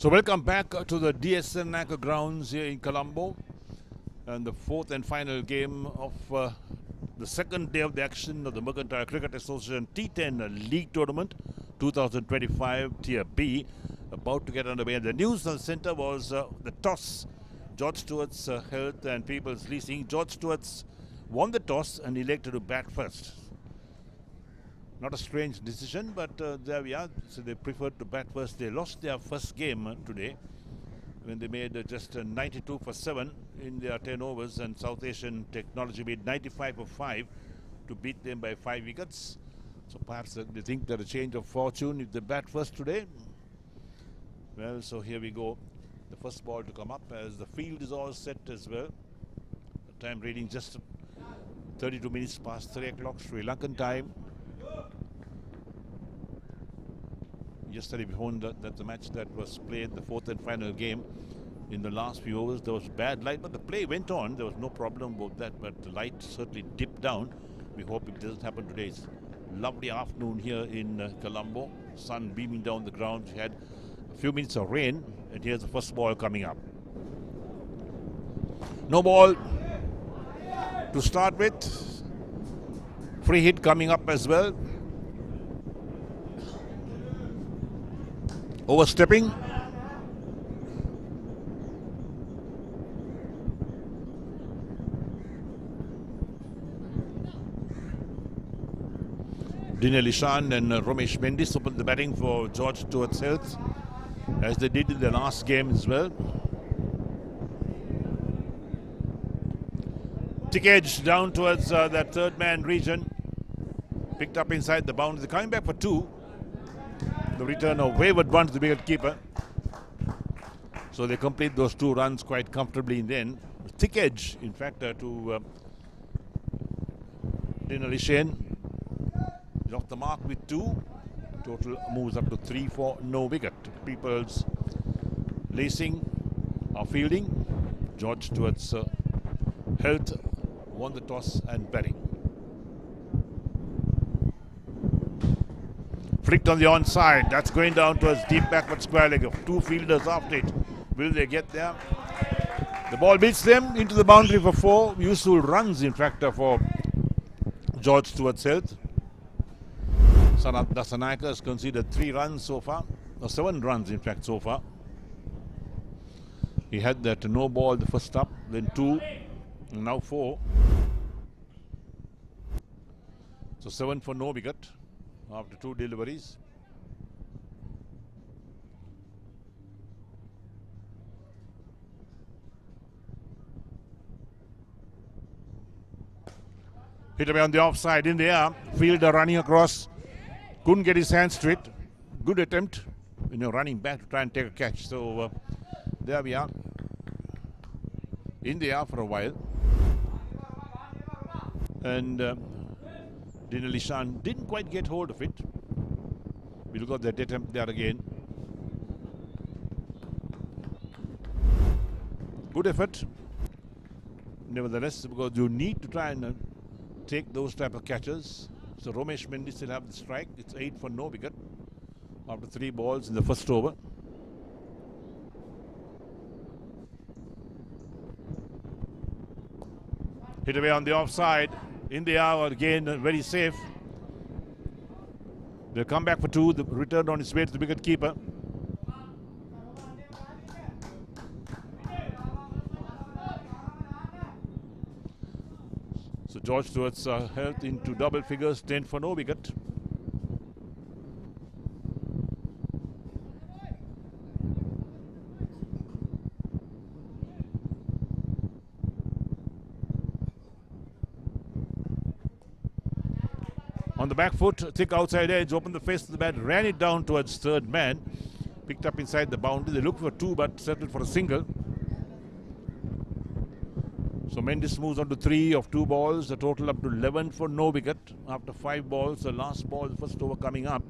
So welcome back to the DSN grounds here in Colombo, and the fourth and final game of the second day of the action of the Mercantile Cricket Association T10 League Tournament 2025 Tier B, about to get underway. And the news on the centre was the toss. George Stewart's Health and People's Leasing. George Stewart's won the toss and elected to bat first. Not a strange decision, but there we are. So they preferred to bat first. They lost their first game today when they made just 92 for 7 in their 10 overs, and South Asian Technology made 95 for 5 to beat them by 5 wickets. So perhaps they think that a change of fortune if they bat first today. Well, so here we go. The first ball to come up as the field is all set as well. The time reading just 32 minutes past 3 o'clock Sri Lankan time. Yesterday, we found that the match that was played, the fourth and final game, in the last few overs, there was bad light, but the play went on. There was no problem about that, but the light certainly dipped down. We hope it doesn't happen today. It's a lovely afternoon here in Colombo. Sun beaming down the ground. We had a few minutes of rain, and here's the first ball coming up. No ball to start with. Free hit coming up as well. Overstepping. Dinelli Shan and Romesh Mendis opened the batting for George Stewart's Health, as they did in the last game as well. Tick edge down towards that third man region. Picked up inside the boundary. Coming back for 2. The return of wayward one to the wicket keeper. So they complete those 2 runs quite comfortably in the end. Thick edge, in fact, to Dinelli Shan. He's off the mark with 2. Total moves up to 3 for no wicket. People's Leasing are fielding. George Stewart's Health won the toss and batting. Flicked on the onside. That's going down towards deep backward square leg of 2 fielders after it. Will they get there? The ball beats them into the boundary for 4. Useful runs, in fact, for George Stewart's Health. Sanat Dasanayake has conceded 3 runs so far. Or 7 runs, in fact, so far. He had that no ball the first up, then 2, and now 4. So 7 for no wicket after 2 deliveries. Hit away on the offside, in the air. Fielder running across. Couldn't get his hands to it. Good attempt, running back to try and take a catch. So there we are. In the air for a while. And Dinelli Shan didn't quite get hold of it. We'll got that attempt there again. Good effort. Nevertheless, because you need to try and take those type of catches. So Romesh Mendis still have the strike. It's 8 for no wicket after 3 balls in the first over. Hit away on the offside. In the air again, very safe. They'll come back for 2. The return on his way to the wicket keeper. So George Stewart's Health into double figures, 10 for no wicket. On the back foot, thick outside edge, opened the face of the bat, ran it down towards third man. Picked up inside the boundary. They looked for 2 but settled for a single. So Mendis moves on to 3 of 2 balls. The total up to 11 for no wicket after 5 balls. The last ball, the first over coming up.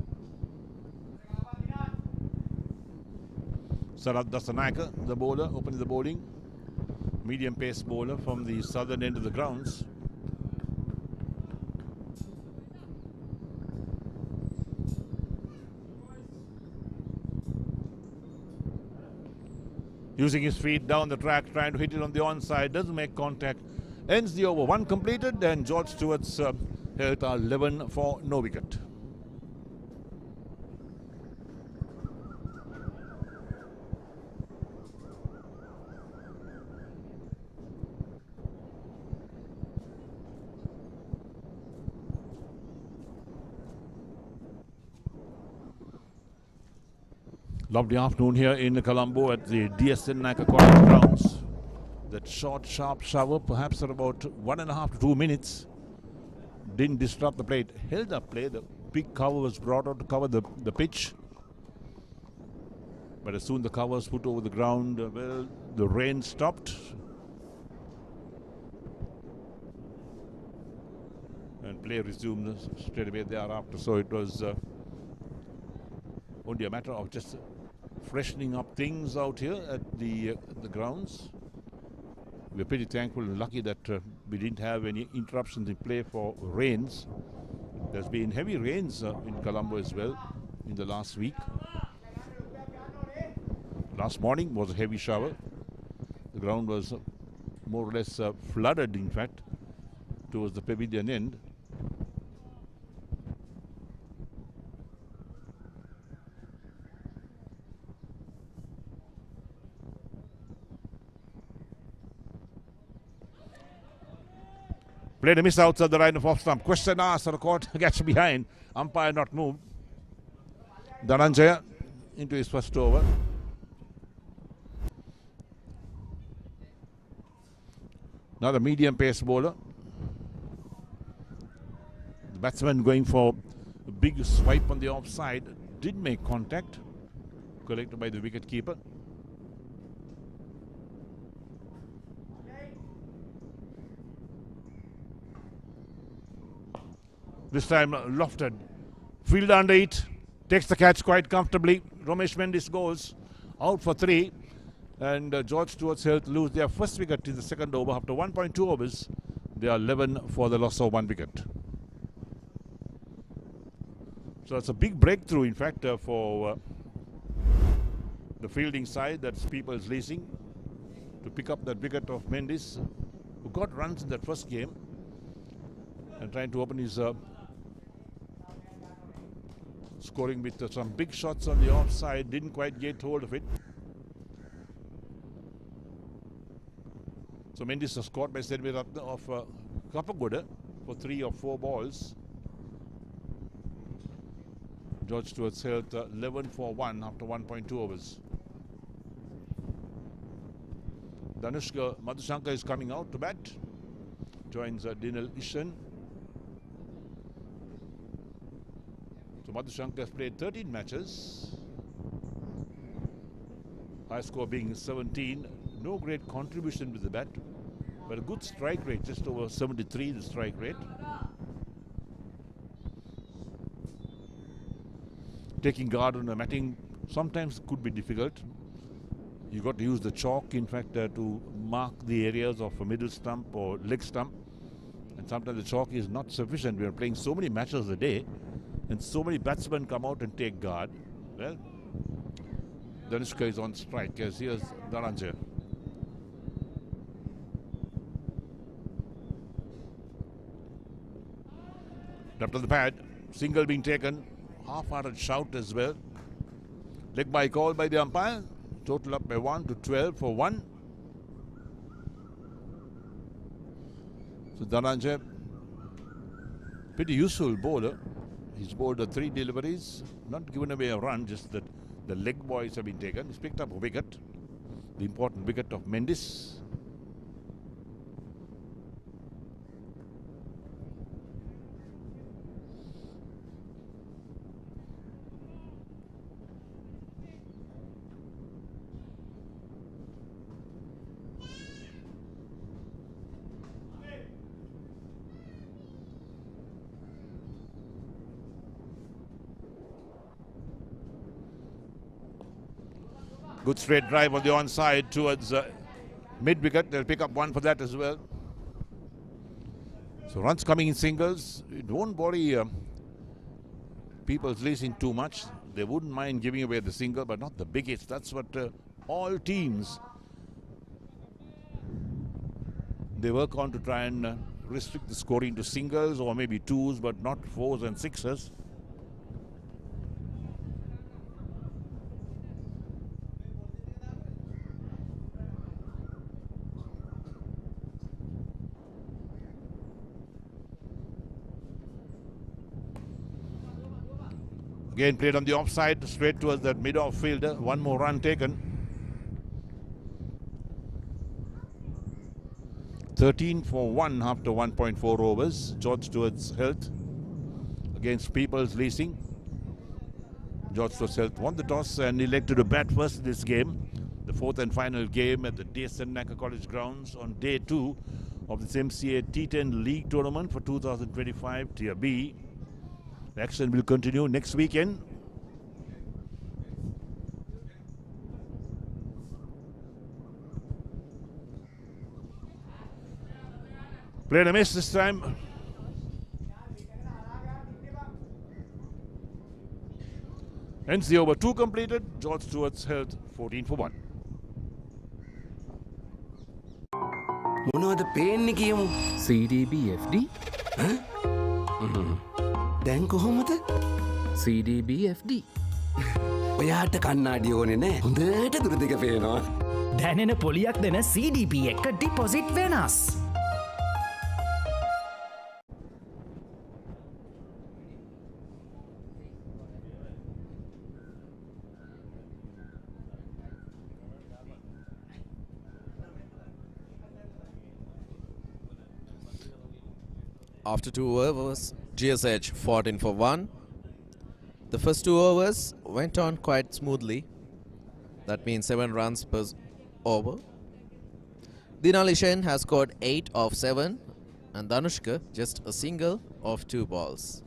Sanat Dasanayake, the bowler, opening the bowling. Medium pace bowler from the southern end of the grounds. using his feet down the track, trying to hit it on the onside, doesn't make contact, ends the over. 1 completed, and George Stewart's health are 11 for no wicket. Lovely afternoon here in Colombo at the DSN Naka College grounds. That short, sharp shower, perhaps at about 1.5 to 2 minutes, didn't disrupt the play. It held up play. The big cover was brought out to cover the pitch. But as soon the cover was put over the ground, well, the rain stopped. And play resumed straight away thereafter. So it was only a matter of just freshening up things out here at the grounds. We're pretty thankful and lucky that we didn't have any interruptions in play for rains. There's been heavy rains in Colombo as well in the last week. Last morning was a heavy shower. The ground was more or less flooded, in fact, towards the pavilion end. Played a miss outside the line of off stump. Question asked, the court catch behind. Umpire not moved. Dhananjaya into his first over. Another medium pace bowler. The batsman going for a big swipe on the offside. Did make contact. Collected by the wicket keeper. This time lofted. Fielder under it. Takes the catch quite comfortably. Romesh Mendis goes out for 3. And George Stewart's health lose their first wicket in the second over. After 1.2 overs, they are 11 for the loss of 1 wicket. So it's a big breakthrough, in fact, for the fielding side. That's People's Leasing to pick up that wicket of Mendis, who got runs in that first game, and trying to open his scoring with some big shots on the offside. Didn't quite get hold of it. So Mendis was caught by Sedmi Ratna of Kapagoda for 3 or 4 balls. George Stewart's health 11 for 1 after 1.2 overs. Danushka Madhushankar is coming out to bat. Joins Dinal Ishan. So Madhushankar has played 13 matches. High score being 17. No great contribution with the bat, but a good strike rate, just over 73 the strike rate. Taking guard on the matting sometimes could be difficult. You got to use the chalk, in fact, to mark the areas of a middle stump or leg stump. And sometimes the chalk is not sufficient. We are playing so many matches a day, and so many batsmen come out and take guard. Well, Danushka is on strike, as here's Dhananjaya. Up to the pad, single being taken, half-hearted shout as well. Leg by call by the umpire, total up by 1 to 12 for 1. So Dhananjaya, pretty useful bowler. He's bowled 3 deliveries, not given away a run, just that the leg boys have been taken. He's picked up a wicket, the important wicket of Mendis. Good straight drive on the onside towards mid-wicket. They'll pick up 1 for that as well. So runs coming in singles. It won't worry People's Leasing too much. They wouldn't mind giving away the single, but not the big hits. That's what all teams they work on to try and restrict the scoring to singles or maybe twos, but not fours and sixes. Again played on the offside, straight towards that mid-off fielder. One more run taken. 13 for 1 after 1.4 overs. George Stewart's health against People's Leasing. George Stewart's health won the toss and elected to bat first in this game. The fourth and final game at the T10 College grounds on day 2 of this MCA T10 League tournament for 2025 Tier B. The action will continue next weekend. Played a miss this time. Hence the over 2 completed. George Stewart's held 14 for 1. මොනවද පේන්නේ කියමු CDBFD දැන් කොහොමද CDBFD ඔයාට කන්නාඩි ඕනේ නෑ හොඳට දුර දෙක පේනවා දැනෙන පොලියක් දෙන CDB එක ඩිපොසිට් වෙනස්. After 2 overs, GSH 14 for 1. The first 2 overs went on quite smoothly. That means 7 runs per over. Consolidation has scored 8 of 7 and Danushka just a single of 2 balls.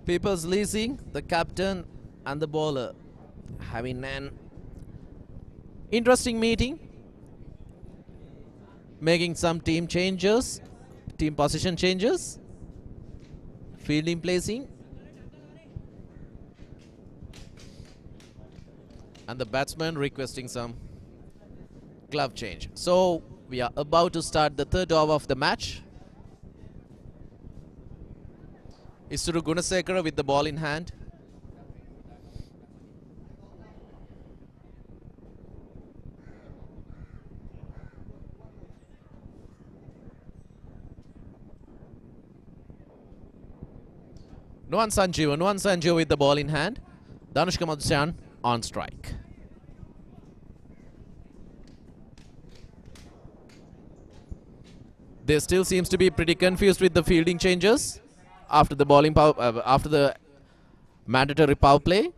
People's Leasing, the captain and the bowler, having an interesting meeting, making some team changes, team position changes, fielding placing, and the batsman requesting some glove change. So we are about to start the third over of the match. Isuru Gunasekara with the ball in hand. Nuwan Sanjeev with the ball in hand. Danushka Madhusan on strike. They still seems to be pretty confused with the fielding changes after the bowling after the mandatory power play.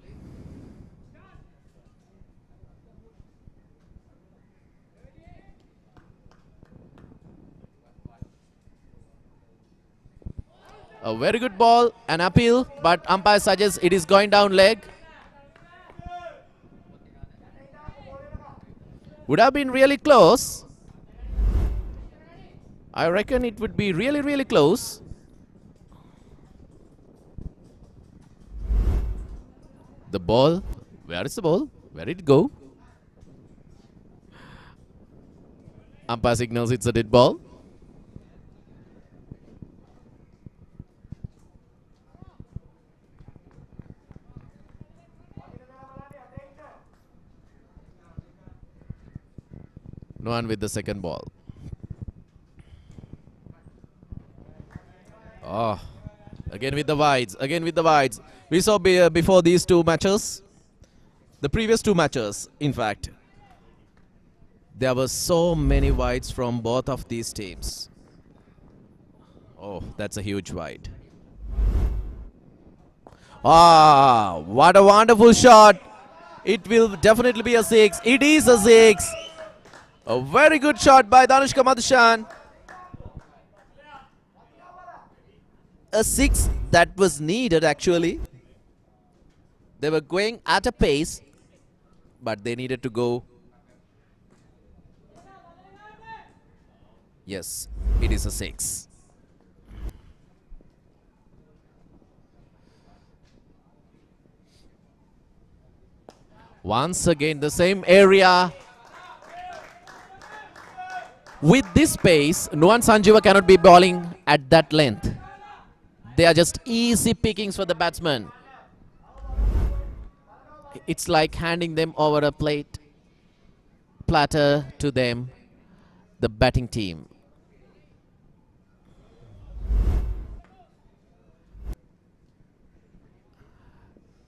A very good ball, an appeal, but umpire suggests it is going down leg. Would have been really close. I reckon it would be really, really close. The ball, where is the ball? Where did it go? Umpire signals it's a dead ball. No one with the second ball. Oh, again with the wides. Again with the wides. We saw before these 2 matches, the previous 2 matches, in fact, there were so many wides from both of these teams. Oh, that's a huge wide. Ah, what a wonderful shot. It will definitely be a 6. It is a 6. A very good shot by Danushka Madhusan. A 6 that was needed actually. They were going at a pace, but they needed to go. Yes, it is a 6. Once again, the same area. With this pace, Nuwan Sanjeeva cannot be bowling at that length. They are just easy pickings for the batsman. It's like handing them over a platter to them, the batting team.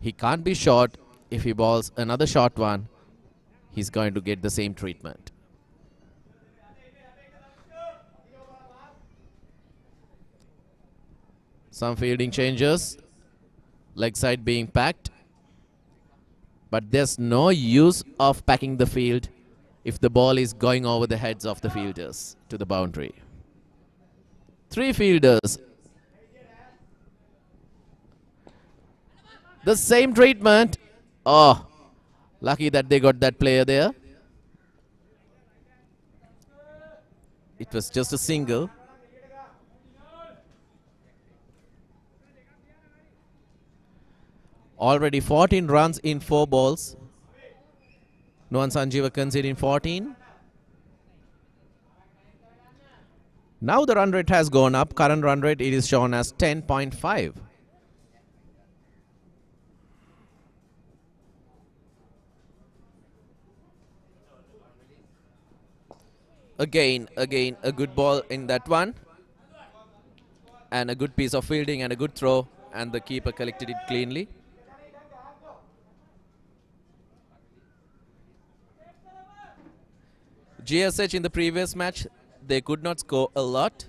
He can't be short. If he bowls another short one, he's going to get the same treatment. Some fielding changes. Leg side being packed. But there's no use of packing the field if the ball is going over the heads of the fielders to the boundary. 3 fielders. The same treatment. Oh, lucky that they got that player there. It was just a single. Already 14 runs in 4 balls. Nuwan Sanjeeva conceding 14. Now the run rate has gone up. Current run rate, it is shown as 10.5. Again, a good ball in that one. And a good piece of fielding and a good throw. And the keeper collected it cleanly. GSH in the previous match, they could not score a lot.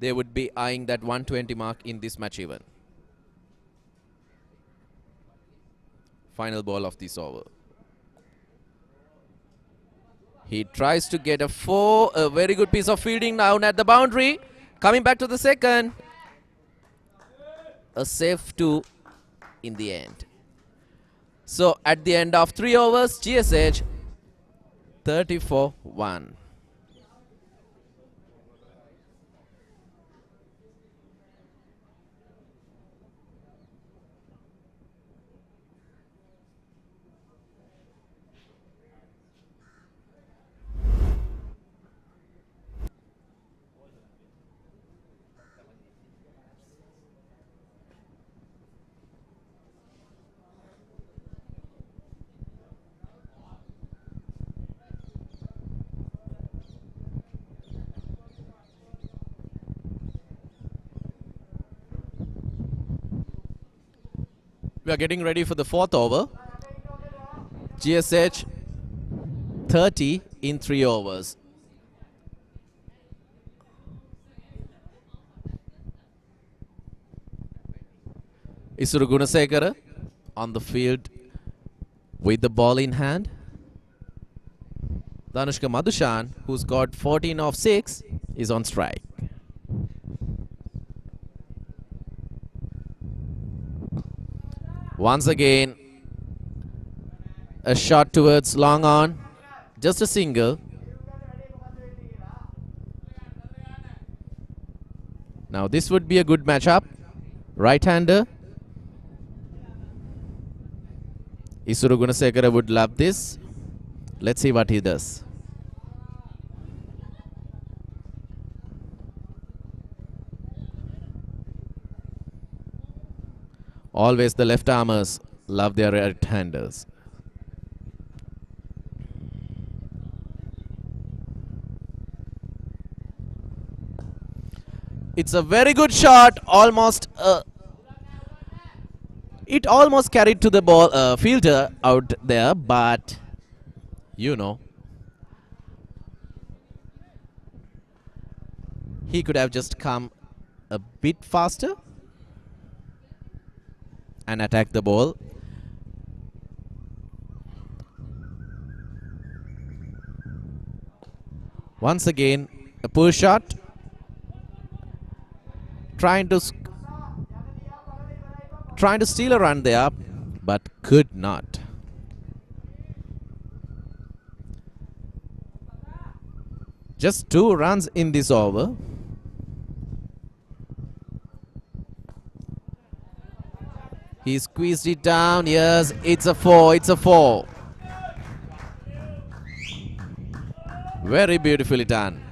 They would be eyeing that 120 mark in this match even. Final ball of this over. He tries to get a 4. A very good piece of fielding down at the boundary. Coming back to the second. A safe 2 in the end. So at the end of 3 overs, GSH 34-1. We are getting ready for the 4th over. GSH 30 in 3 overs. Isuru Gunasekara on the field with the ball in hand. Dhanushka Madhushan, who's got 14 of 6, is on strike. Once again, a shot towards long on, just a single. Now this would be a good matchup. Right-hander. Isuru Gunasekara would love this. Let's see what he does. Always the left-armers love their right-handers. It's a very good shot, almost it almost carried to the ball fielder out there, but you know, he could have just come a bit faster and attack the ball. Once again, a push shot. Trying to steal a run there, but could not. Just 2 runs in this over. He squeezed it down. Yes, it's a 4. It's a 4. Very beautifully done.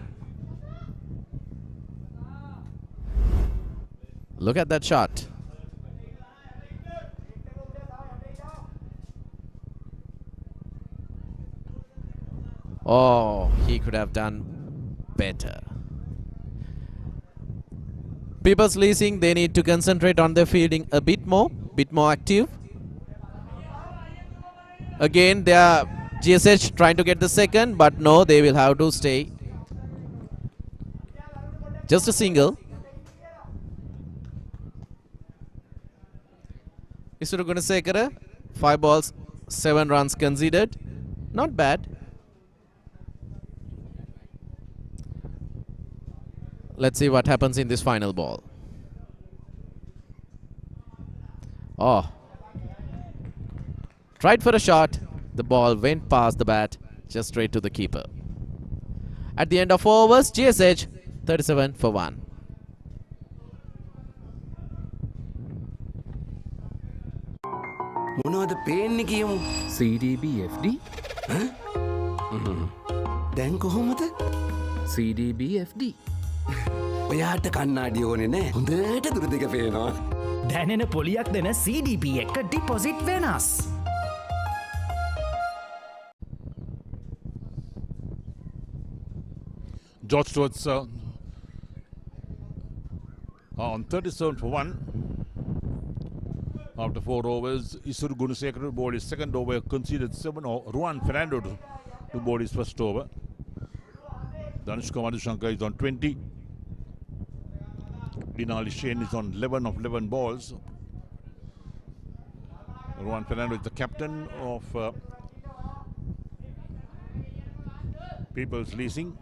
Look at that shot. Oh, he could have done better. People's Leasing, they need to concentrate on their fielding a bit more active. Again, they are GSH trying to get the second, but no, they will have to stay. Just a single. Isuru Gunasekara, 5 balls, 7 runs conceded. Not bad. Let's see what happens in this final ball. Oh. Tried for a shot. The ball went past the bat, just straight to the keeper. At the end of 4 overs, GSH 37 for 1. මොනවද පේන්නේ කියමු. CDBFD දැන් කොහොමද? CDBFD ඔයාට කන්නාඩි ඕනේ නෑ. හොඳට දුර දෙක පේනවා. දැනෙන පොලියක් දෙන CDP එක ඩිපොසිට් වෙනස්. George Stewart's on 37 for 1. After 4 overs, Isuru Gunasekara bowled his second over, conceded 7. Ruan Fernando to bowl his first over. Danushka Madhushankar is on 20. Dinali Shane is on 11 of 11 balls. Ruan Fernando is the captain of People's Leasing.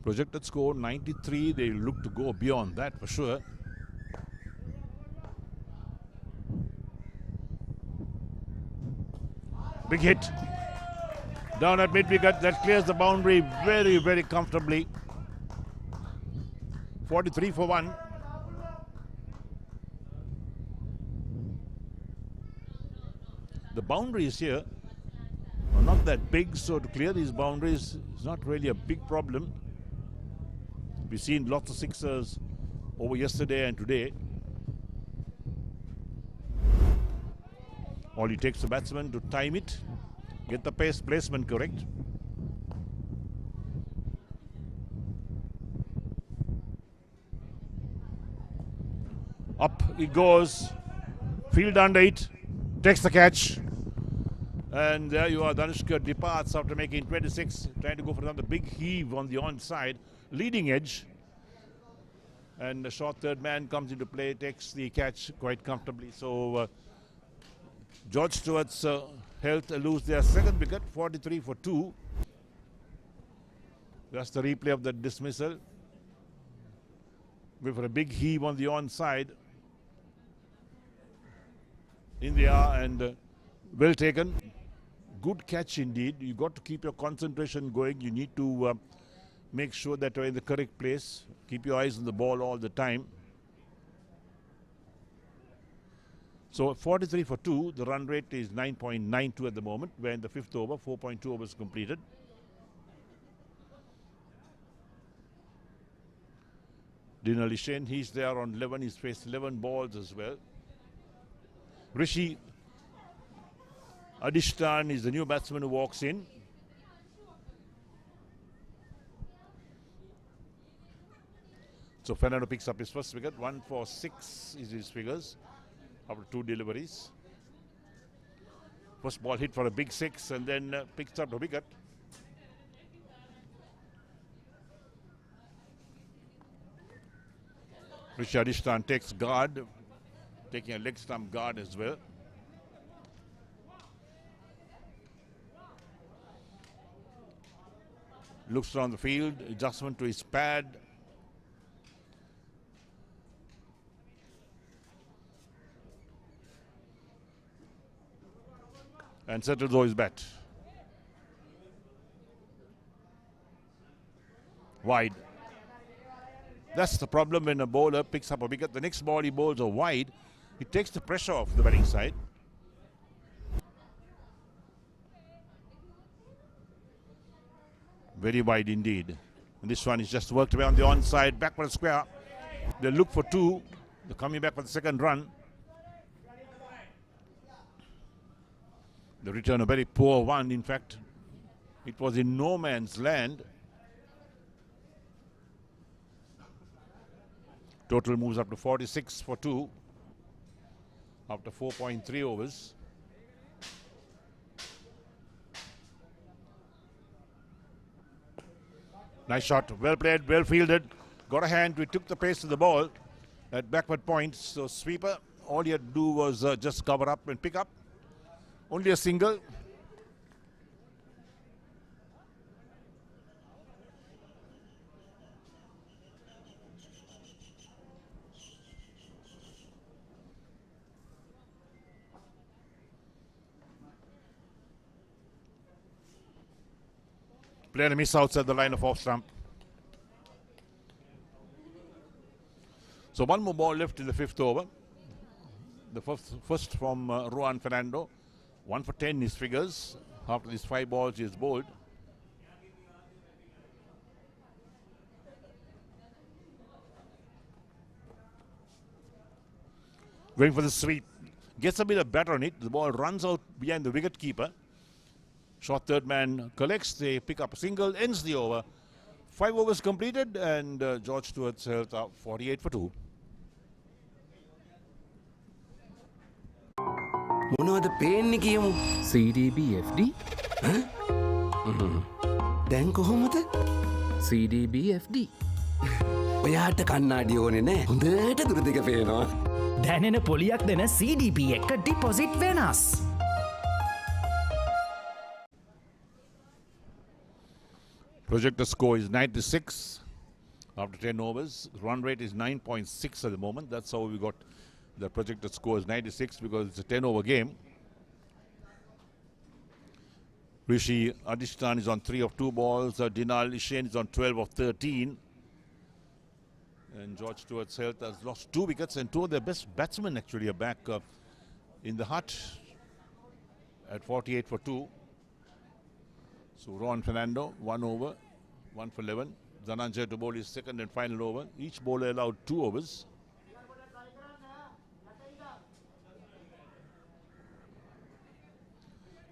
Projected score 93. They look to go beyond that for sure. Big hit down at mid wicket. That clears the boundary very, very comfortably. 43 for 1. The boundaries here are not that big, so to clear these boundaries is not really a big problem. We've seen lots of sixers over yesterday and today. All it takes the batsman to time it, get the pace placement correct. Up it goes, field under it, takes the catch. And there you are, Danushka departs after making 26, trying to go for another big heave on the onside, leading edge. And the short third man comes into play, takes the catch quite comfortably. So George Stewart's health lose their second wicket, 43 for 2. That's the replay of the dismissal. With a big heave on the onside. In the air and well taken. Good catch indeed. You got to keep your concentration going. You need to make sure that you're in the correct place. Keep your eyes on the ball all the time. So 43 for 2. The run rate is 9.92 at the moment. We're in the 5th over. 4.2 overs completed. Dinali Shane, he's there on 11. He's faced 11 balls as well. Rishi Adishtan is the new batsman who walks in. So Fernando picks up his first wicket. 1 for 6 is his figures after 2 deliveries. First ball hit for a big 6 and then picks up the wicket. Rishi Adishtan takes guard, taking a leg stump guard as well. Looks around the field, adjustment to his pad. And settles over his bat. Wide. That's the problem when a bowler picks up a wicket. The next ball he bowls a wide. It takes the pressure off the batting side. Very wide indeed. And this one is just worked away on the onside, backward square. They look for two. They're coming back for the second run. They return a very poor one. In fact, it was in no man's land. Total moves up to 46 for 2 after 4.3 overs. Nice shot, well played, well fielded. Got a hand, we took the pace of the ball at backward point. So sweeper, all he had to do was just cover up and pick up. Only a single. Player miss outside the line of off stump. So one more ball left in the fifth over. The first from Juan Fernando. 1 for 10 his figures. After these 5 balls he is bowled. Going for the sweep. Gets a bit of batter on it. The ball runs out behind the wicket keeper. Short third man collects. They pick up a single. Ends the over. 5 overs completed and George Stewart's health out 48 for 2. මොනවද පේන්නේ කියමු. CDBFD දැන් කොහොමද? CDBFD ඔයාට කන්නාඩි ඕනේ නෑ. හොඳට දුර දිග පේනවා. දැනෙන පොලියක් දෙන CDP එක ඩිපොසිට් වෙනස්. Projected score is 96 after 10 overs. Run rate is 9.6 at the moment. That's how we got the projected score is 96 because it's a 10 over game. Rishi Adishtan is on 3 of 2 balls. Dinal Ishen is on 12 of 13. And George Stewart's health has lost 2 wickets and 2 of their best batsmen actually are back in the hut at 48 for 2. So Juan Fernando, 1 over, 1 for 11. Dhananjay to bowl his second and final over. Each bowler allowed 2 overs.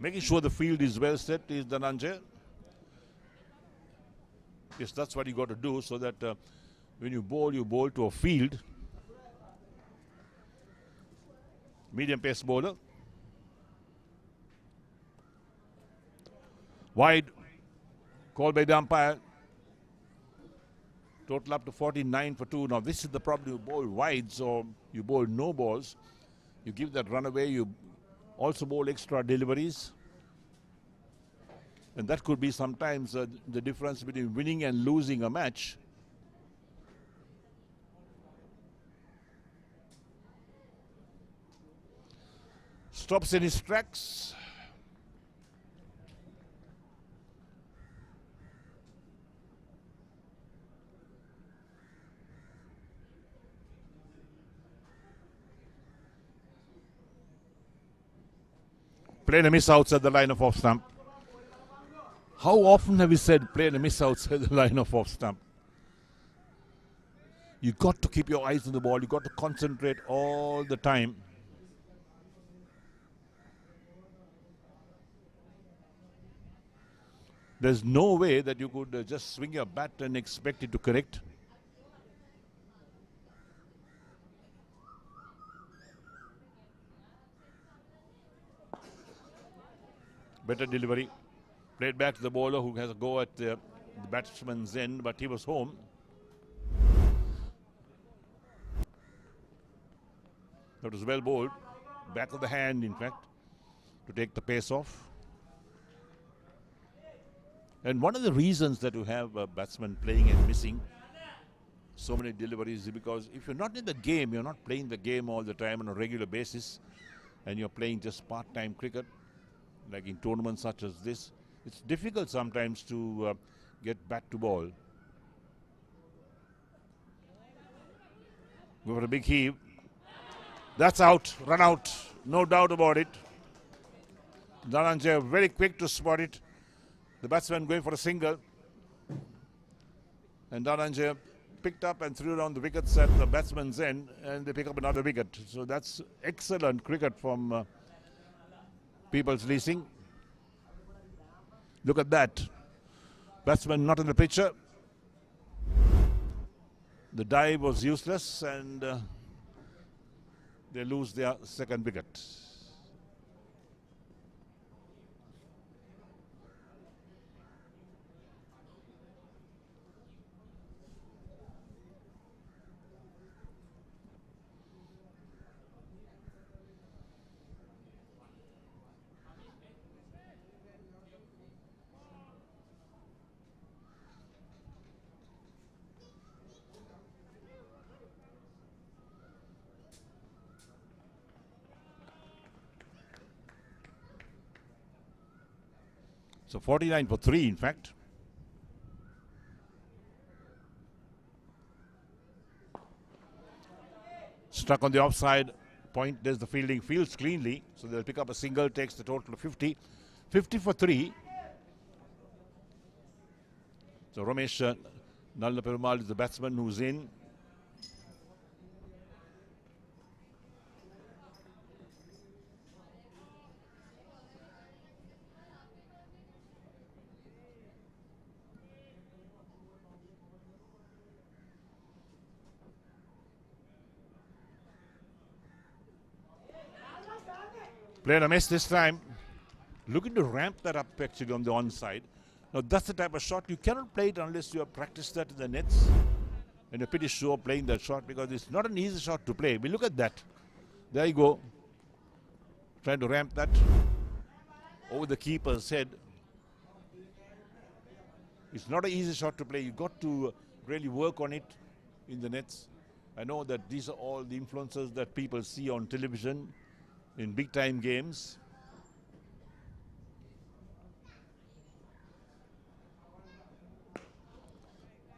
Making sure the field is well set is Dhananjay. Yes, that's what you got to do so that when you bowl to a field. Medium pace bowler. Wide, called by the umpire. Total up to 49 for 2. Now this is the problem, you bowl wides or you bowl no balls. You give that run away, you also bowl extra deliveries. And that could be sometimes the difference between winning and losing a match. Stops in his tracks. Playing a miss outside the line of off stump. How often have we said playing a miss outside the line of off stump? You got to keep your eyes on the ball. You got to concentrate all the time. There's no way that you could just swing your bat and expect it to correct. Better delivery. Played back to the bowler who has a go at the batsman's end, but he was home. That was well bowled. Back of the hand, in fact, to take the pace off. And one of the reasons that you have a batsman playing and missing so many deliveries is because if you're not in the game, you're not playing the game all the time on a regular basis, and you're playing just part-time cricket, like in tournaments such as this, it's difficult sometimes to get bat to ball. Go for a big heave. That's out, run out, no doubt about it. Dhananjay very quick to spot it. The batsman going for a single. And Dhananjay picked up and threw down the wickets at the batsman's end, and they pick up another wicket. So that's excellent cricket from People's Leasing. Look at that. Batsman not in the picture. The dive was useless, and they lose their second wicket. So 49 for 3, in fact. Struck on the offside point. There's the fielding. Fields cleanly. So they'll pick up a single, takes the total of 50. 50 for 3. So Ramesh Nalla Perumal is the batsman who's in. Played a miss this time. Looking to ramp that up actually on the onside. Now that's the type of shot you cannot play it unless you have practiced that in the nets. And you're pretty sure playing that shot because it's not an easy shot to play. We look at that. There you go. Trying to ramp that over the keeper's head. It's not an easy shot to play. You've got to really work on it in the nets. I know that these are all the influences that people see on television in big time games.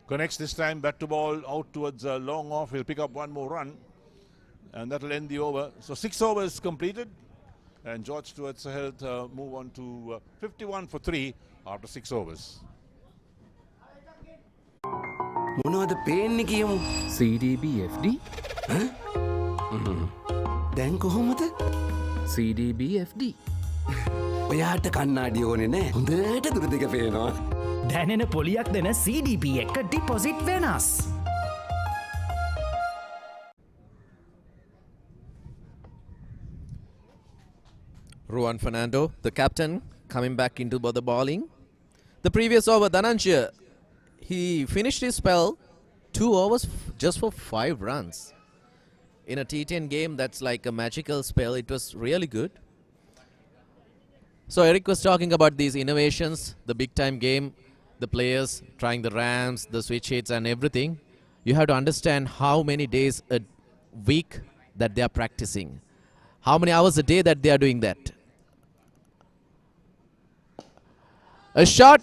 Connects this time, bat to ball, out towards long off. He'll pick up one more run, and that will end the over. So 6 overs completed, and George Stewart helped move on to 51 for 3 after 6 overs. මොනවද පේන්නේ කියමු? CDBFD දැන් කොහොමද? CDBFD ඔයාට කන්නාඩි ඕනේ නෑ. හොඳට දුර දෙක පේනවා. දැනෙන පොලියක් දෙන CDP එක ඩිපොසිට් වෙනස්. Ruan Fernando, the captain, coming back into the bowling. The previous over, Dhananjay, he finished his spell 2 overs just for 5 runs. In a T10 game, that's like a magical spell. It was really good. So Eric was talking about these innovations, the big time game, the players trying the ramps, the switch hits and everything. You have to understand how many days a week that they are practicing. How many hours a day that they are doing that. A shot.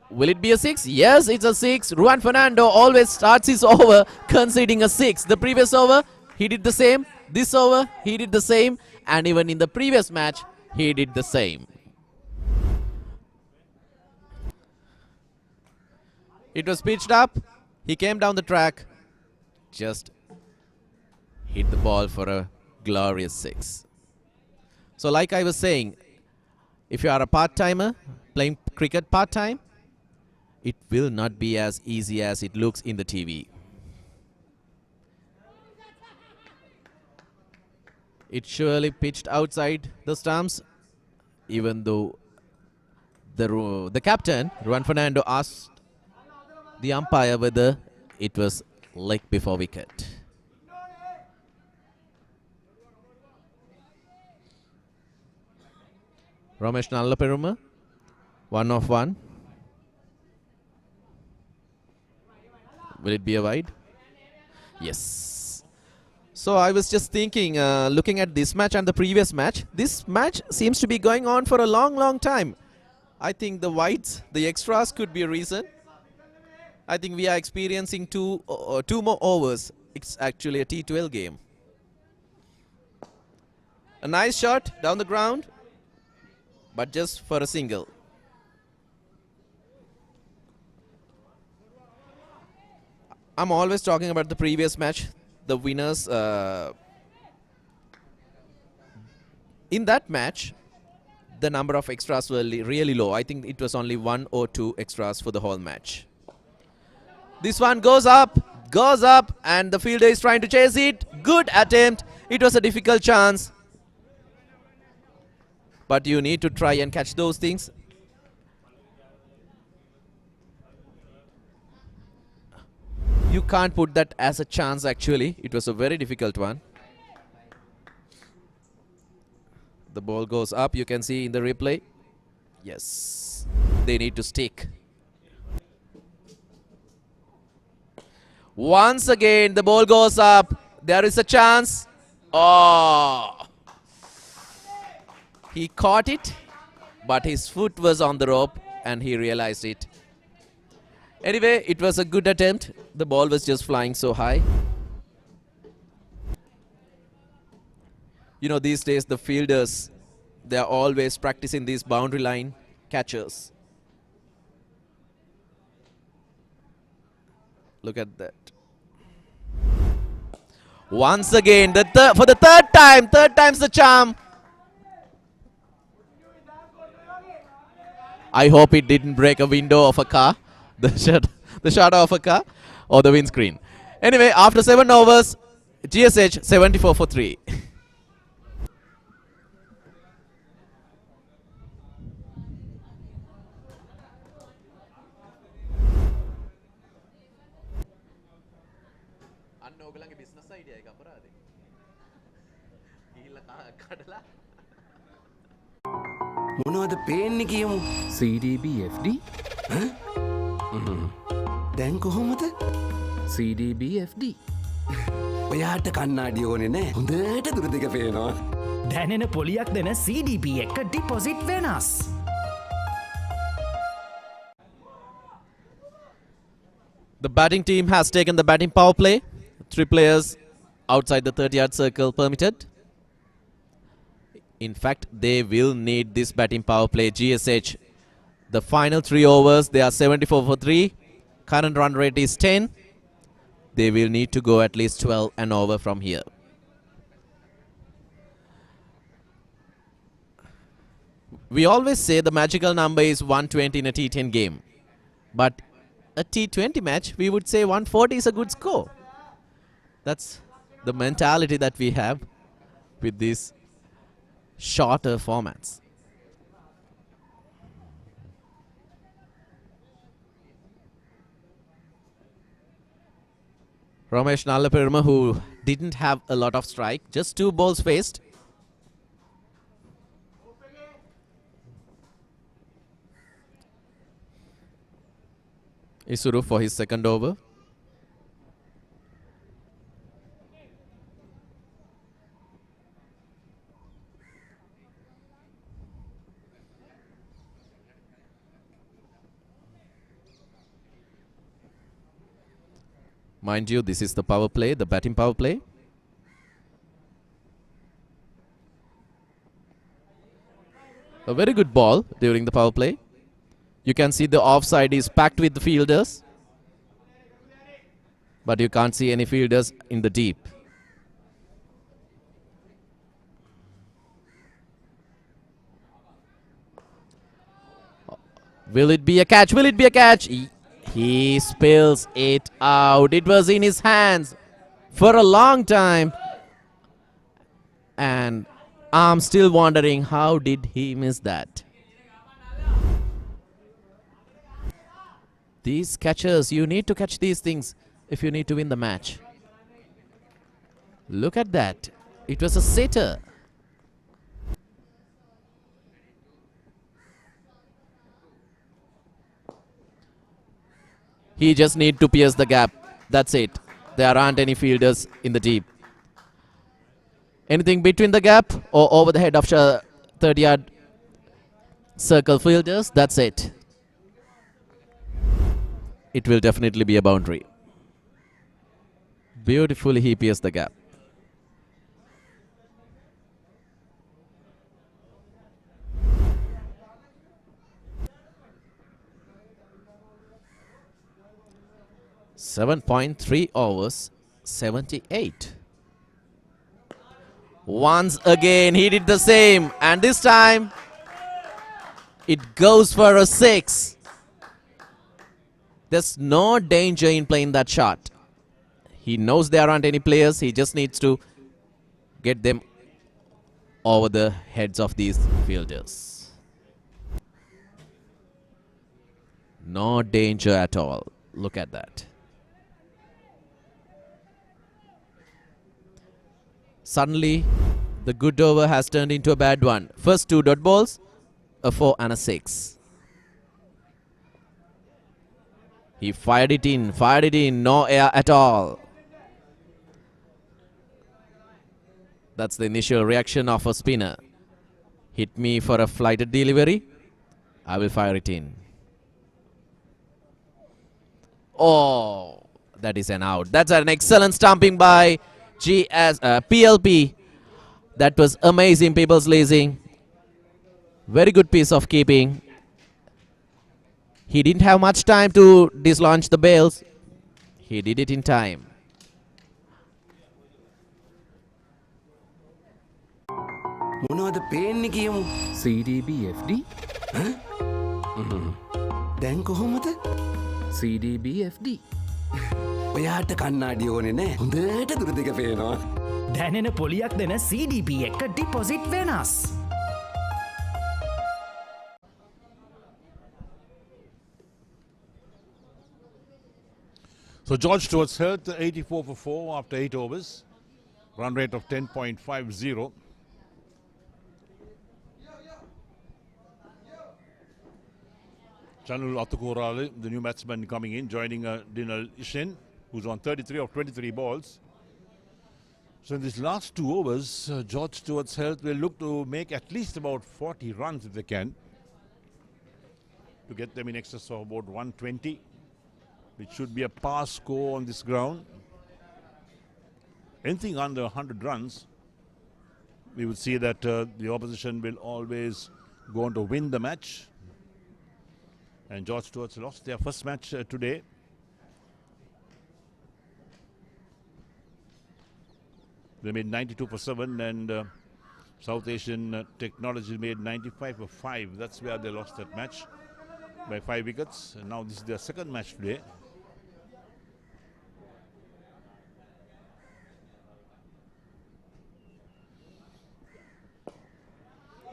Will it be a 6? Yes, it's a 6. Ruan Fernando always starts his over conceding a 6. The previous over, he did the same. This over, he did the same. And even in the previous match, he did the same. It was pitched up. He came down the track. Just hit the ball for a glorious 6. So like I was saying, if you are a part-timer playing cricket part-time, it will not be as easy as it looks in the TV. It surely pitched outside the stumps, even though the captain, Ruan Fernando, asked the umpire whether it was leg before wicket. Ramesh Nalla 1 off 1. Will it be a wide? Yes. So I was just thinking, looking at this match and the previous match, this match seems to be going on for a long time. I think the wides, the extras could be a reason. I think we are experiencing two more overs. It's actually a T12 game. A nice shot down the ground, but just for a single. I'm always talking about the previous match. The winners in that match, the number of extras were really low. I think it was only 1 or 2 extras for the whole match. This one goes up, and the fielder is trying to chase it. Good attempt. It was a difficult chance. But you need to try and catch those things. You can't put that as a chance actually. It was a very difficult one. The ball goes up. You can see in the replay. Yes. They need to stick. Once again, the ball goes up. There is a chance. Oh. He caught it, but his foot was on the rope and he realized it. Anyway, it was a good attempt. The ball was just flying so high. You know, these days the fielders, they are always practicing these boundary line catches. Look at that. Once again, for the third time's the charm. I hope it didn't break a window of a car, the shutter of a car, or the windscreen. Anyway, after 7 overs, GSH 74 for 3. මොනවද පේන්නේ කියමු. CDBFD දැන් කොහොමද? CDBFD ඔයාට කන්නාඩිය ඕනේ නෑ. හොඳට දුර දෙක පේනවා. දැනෙන පොලියක් දෙන CDP එක ඩිපොසිට් වෙනස්. The batting team has taken the batting power play. 3 players outside the 30-yard circle permitted. In fact, they will need this batting power play. GSH, the final 3 overs, they are 74 for 3. Current run rate is 10. They will need to go at least 12 and over from here. We always say the magical number is 120 in a T10 game. But a T20 match, we would say 140 is a good score. That's the mentality that we have with these shorter formats. Ramesh Nallapirma, who didn't have a lot of strike, just 2 balls faced. Isuru for his second over. Mind you, this is the power play, the batting power play. A very good ball during the power play. You can see the offside is packed with the fielders. But you can't see any fielders in the deep. Will it be a catch? Will it be a catch? He spills it out. It was in his hands for a long time. And I'm still wondering, how did he miss that? These catchers, you need to catch these things if you need to win the match. Look at that. It was a sitter. He just need to pierce the gap. That's it. There aren't any fielders in the deep. Anything between the gap or over the head of 30-yard circle fielders, that's it. It will definitely be a boundary. Beautifully he pierced the gap. 7.3 overs, 78. Once again, he did the same. And this time, it goes for a 6. There's no danger in playing that shot. He knows there aren't any players. He just needs to get them over the heads of these fielders. No danger at all. Look at that. Suddenly, the good over has turned into a bad one. First 2 dot balls, a 4 and a 6. He fired it in, no air at all. That's the initial reaction of a spinner. Hit me for a flighted delivery, I will fire it in. Oh, that is an out. That's an excellent stumping by PLP. That was amazing, People's Leasing. Very good piece of keeping. He didn't have much time to dislodge the bails. He did it in time. මොනවද පේන්නේ කියමු. CDBFD දැන් කොහොමද? CDBFD ඔයාට කන්නාඩි ඕනේ නෑ. හොඳට දුර දෙක පේනවා. දැනෙන පොලියක් දෙන CDP එක ඩිපොසිට් වෙනස්. So George Stewart's health 84 for 4 after 8 overs. Run rate of 10.50. Chanul Atukurale, the new batsman coming in, joining Dinal Ishin, who's on 33 of 23 balls. So in these last 2 overs, George Stewart's health will look to make at least about 40 runs if they can, to get them in excess of about 120, which should be a par score on this ground. Anything under 100 runs, we would see that the opposition will always go on to win the match. And George Stewart's lost their first match today. They made 92 for 7, and South Asian Technology made 95 for 5. That's where they lost that match by 5 wickets. And now this is their second match today.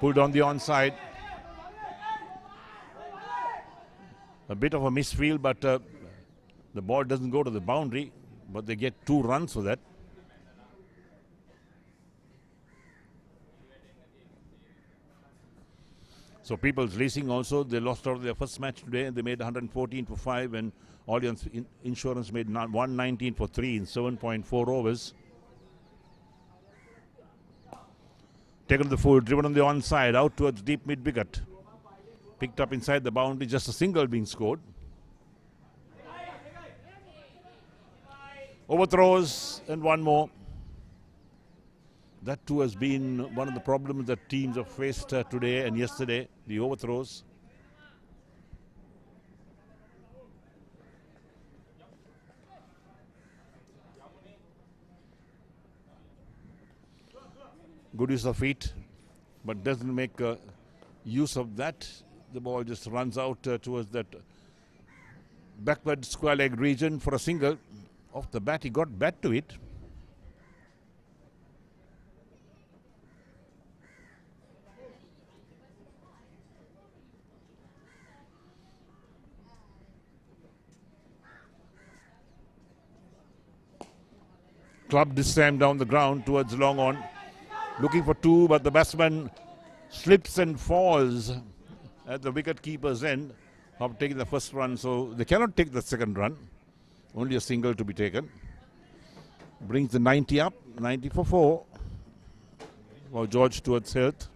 Pulled on the onside. A bit of a misfield, but the ball doesn't go to the boundary, but they get 2 runs for that. So People's Leasing also, they lost out their first match today, and they made 114 for 5, and Allianz Insurance made 119 for 3 in 7.4 overs. Taken to the full, driven on the onside, out towards deep mid-wicket. Picked up inside the boundary, just a single being scored. Overthrows and one more. That too has been one of the problems that teams have faced today and yesterday, the overthrows. Good use of feet, but doesn't make use of that. The ball just runs out towards that backward square leg region for a single. Off the bat, he got bat to it. Club this time down the ground towards long on. Looking for 2, but the batsman slips and falls at the wicket keeper's end of taking the first run, so they cannot take the second run. Only a single to be taken. Brings the 90 up, 90 for 4 for George Stewart's health.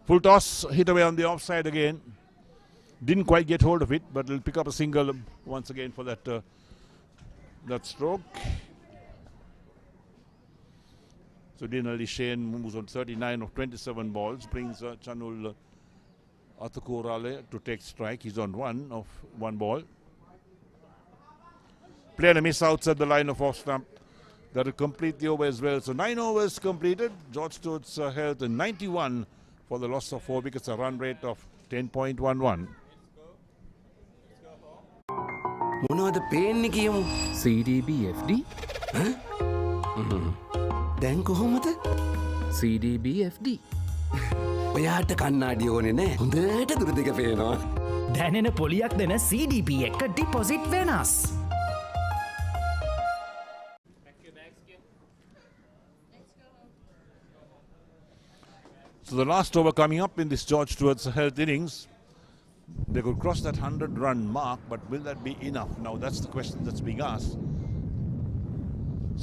Full toss, hit away on the offside again. Didn't quite get hold of it, but will pick up a single once again for that stroke. So So Dinali Shane moves on 39 of 27 balls, brings Chanul Athukurale to take strike. He's on 1 of 1 ball. Player a miss outside the line of off stump. That will complete the over as well. So 9 overs completed. George Stewart's held 91 for the loss of 4 wickets, a run rate of 10.11. මොනවද පේන්නේ කියමු? CDB-FD දැන් කොහොමද? CDB-FD ඔයාට කන්නාඩි ඕනේ නෑ. හොඳට දුර දෙක පේනවා. දැනෙන පොලියක් දෙන CDP එක ඩිපොසිට් වෙනස්. So the last over coming up in this George Stewart's health innings. They could cross that 100-run mark, but will that be enough? Now that's the question that's being asked.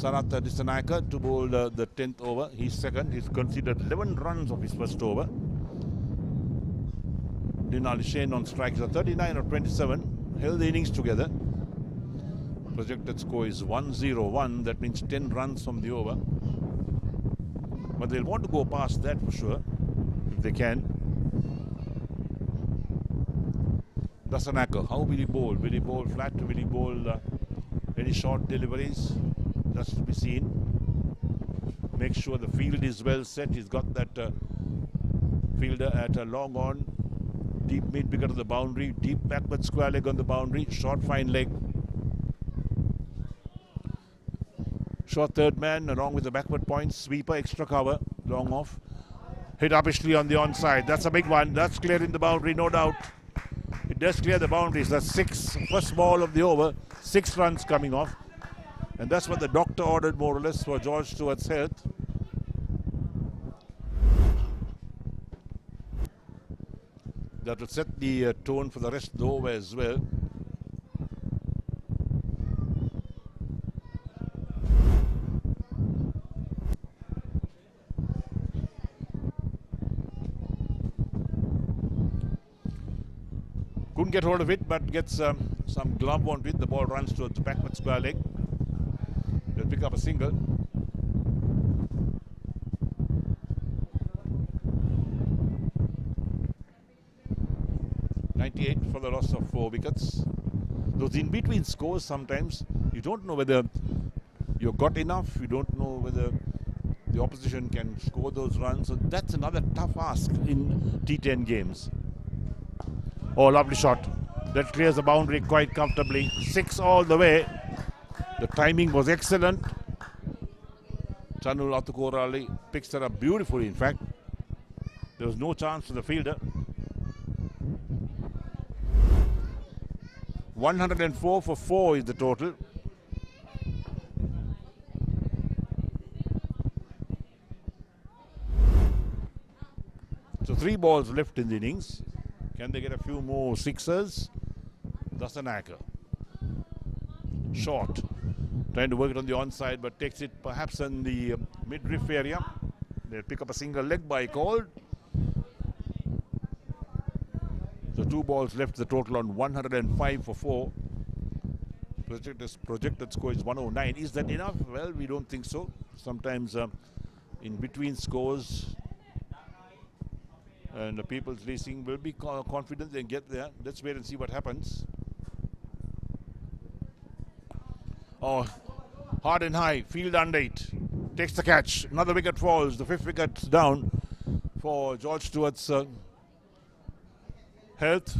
Sarath Dissanayake to bowl the 10th over. He's second. He's conceded 11 runs of his first over. Dinali Shane on strikes are 39 or 27. Held the innings together. Projected score is 101. That means 10 runs from the over. But they'll want to go past that for sure, if they can. Dissanayake, how will he bowl? Will he bowl flat? Will he bowl any short deliveries? That's to be seen. Make sure the field is well set. He's got that fielder at a long on. Deep mid wicket of the boundary. Deep backward square leg on the boundary. Short fine leg. Short third man along with the backward point. Sweeper, extra cover. Long off. Hit uppishly on the onside. That's a big one. That's clearing the boundary, no doubt. It does clear the boundaries. That's 6. First ball of the over. 6 runs coming off. And that's what the doctor ordered more or less for George Stewart's health. That will set the tone for the rest of the over as well. Couldn't get hold of it, but gets some glove onto it. The ball runs towards the backward square leg. They'll pick up a single. .98 for the loss of 4 wickets. Those in-between scores sometimes, you don't know whether you've got enough, you don't know whether the opposition can score those runs. So that's another tough ask in T10 games. Oh, lovely shot. That clears the boundary quite comfortably. 6 all the way. The timing was excellent. Chanul Athukurale picks that up beautifully, in fact. There was no chance for the fielder. 104 for 4 is the total. So 3 balls left in the innings. Can they get a few more sixers? Dissanayake. Short. Trying to work it on the onside, but takes it perhaps in the midriff area. They'll pick up a single leg by called. So 2 balls left, the total on 105 for 4. Projected score is 109. Is that enough? Well, we don't think so. Sometimes in between scores, and the People's Leasing will be confident they can get there. Let's wait and see what happens. Oh, hard and high, field under it. Takes the catch. Another wicket falls. The 5th wicket down for George Stewart's health.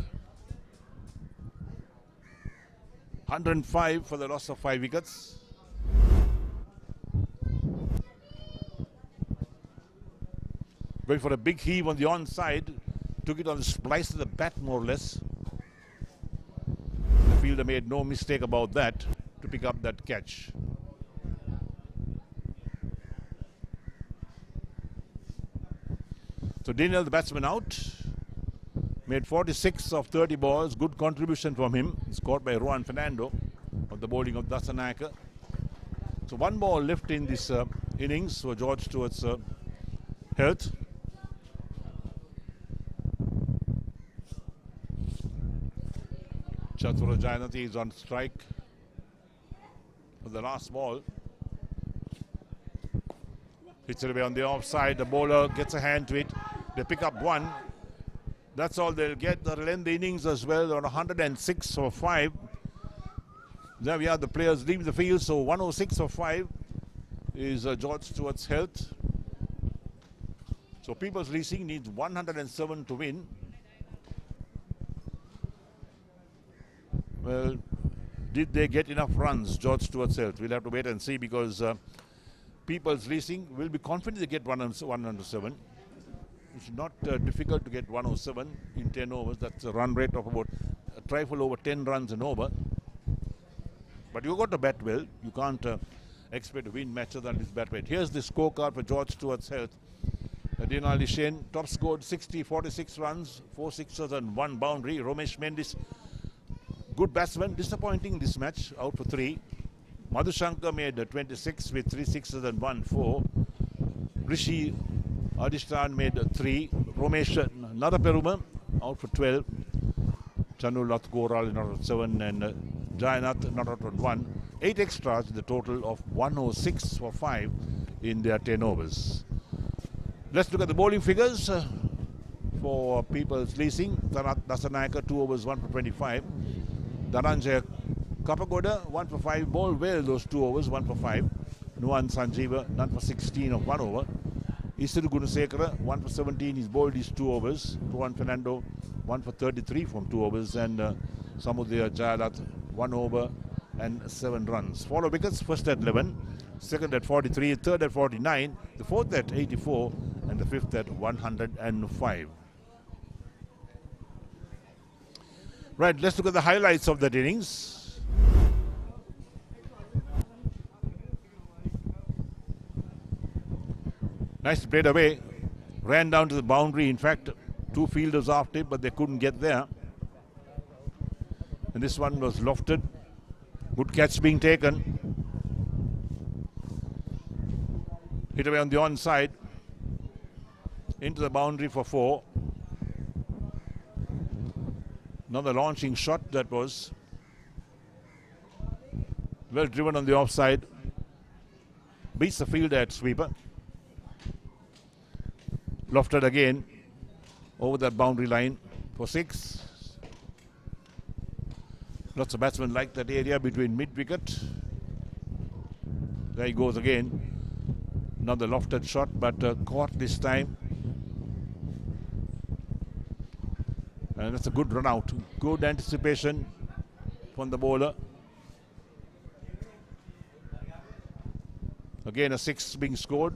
105 for the loss of 5 wickets. Going for a big heave on the onside. Took it on the splice of the bat more or less. The fielder made no mistake about that to pick up that catch. So Daniel, the batsman, out. Made 46 of 30 balls. Good contribution from him. Scored by Juan Fernando on the bowling of Dissanayake. So 1 ball left in this innings for George Stewart's health. Chatura Jayanati is on strike for the last ball. Hits it away on the offside. The bowler gets a hand to it. They pick up one. That's all they'll get. They'll end the innings as well on 106 for 5. There we are. The players leave the field. So 106 for 5 is George Stewart's health. So People's Leasing needs 107 to win. Well, did they get enough runs, George Stewart's health? We'll have to wait and see, because People's Leasing will be confident they get 107. It's not difficult to get 107 in 10 overs. That's a run rate of about a trifle over 10 runs an over. But you've got to bat well. You can't expect to win matches on this bat rate. Here's the scorecard for George Stewart's health. Dinali Shane top scored 60, 46 runs, 4 sixes and 1 boundary. Romesh Mendis, good batsman, disappointing this match, out for 3. Madhushankar made 26 with 3 sixes and 1 4. Rishi Adishtan made 3. Romesh Naraperuma out for 12. Chanu Latkoral not at 7 and Jayanath not out at 1. 8 extras in the total of 106 for 5 in their 10 overs. Let's look at the bowling figures for People's Leasing. Tanath Dasanayaka 2 overs 1 for 25. Dhananjaya Kapagoda 1 for 5. Bowled well those 2 overs 1 for 5. Nuwan Sanjeeva none for 16 of 1 over. Isiru Gunasekara 1 for 17. He's bowled his 2 overs. Tuan Fernando 1 for 33 from 2 overs. And Samudaya Jayalath 1 over and 7 runs. 4 wickets, first at 11, second at 43, third at 49, the fourth at 84 and the fifth at 105. Right, let's look at the highlights of that innings. Nice played away, ran down to the boundary. In fact, 2 fielders after it, but they couldn't get there. And this one was lofted. Good catch being taken. Hit away on the onside. Into the boundary for 4. Another launching shot that was well driven on the offside. Beats the fielder at sweeper. Lofted again over that boundary line for 6. Lots of batsmen like that area between mid-wicket. There he goes again. Another lofted shot, but caught this time. And that's a good run out. Good anticipation from the bowler. Again, a 6 being scored.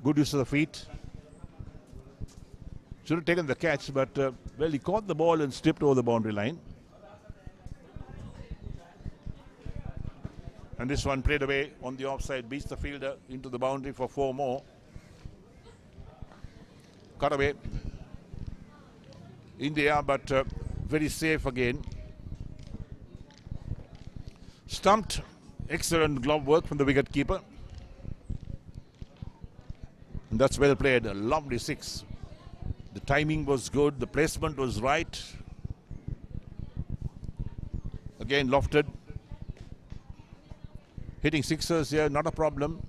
Good use of the feet. Should have taken the catch, but well, he caught the ball and stripped over the boundary line. And this one played away on the offside, beats the fielder into the boundary for 4 more. Cut away in the air, but very safe again. Stumped. Excellent glove work from the wicket keeper. And that's well played. A lovely 6. The timing was good. The placement was right. Again lofted. Hitting sixers here, not a problem.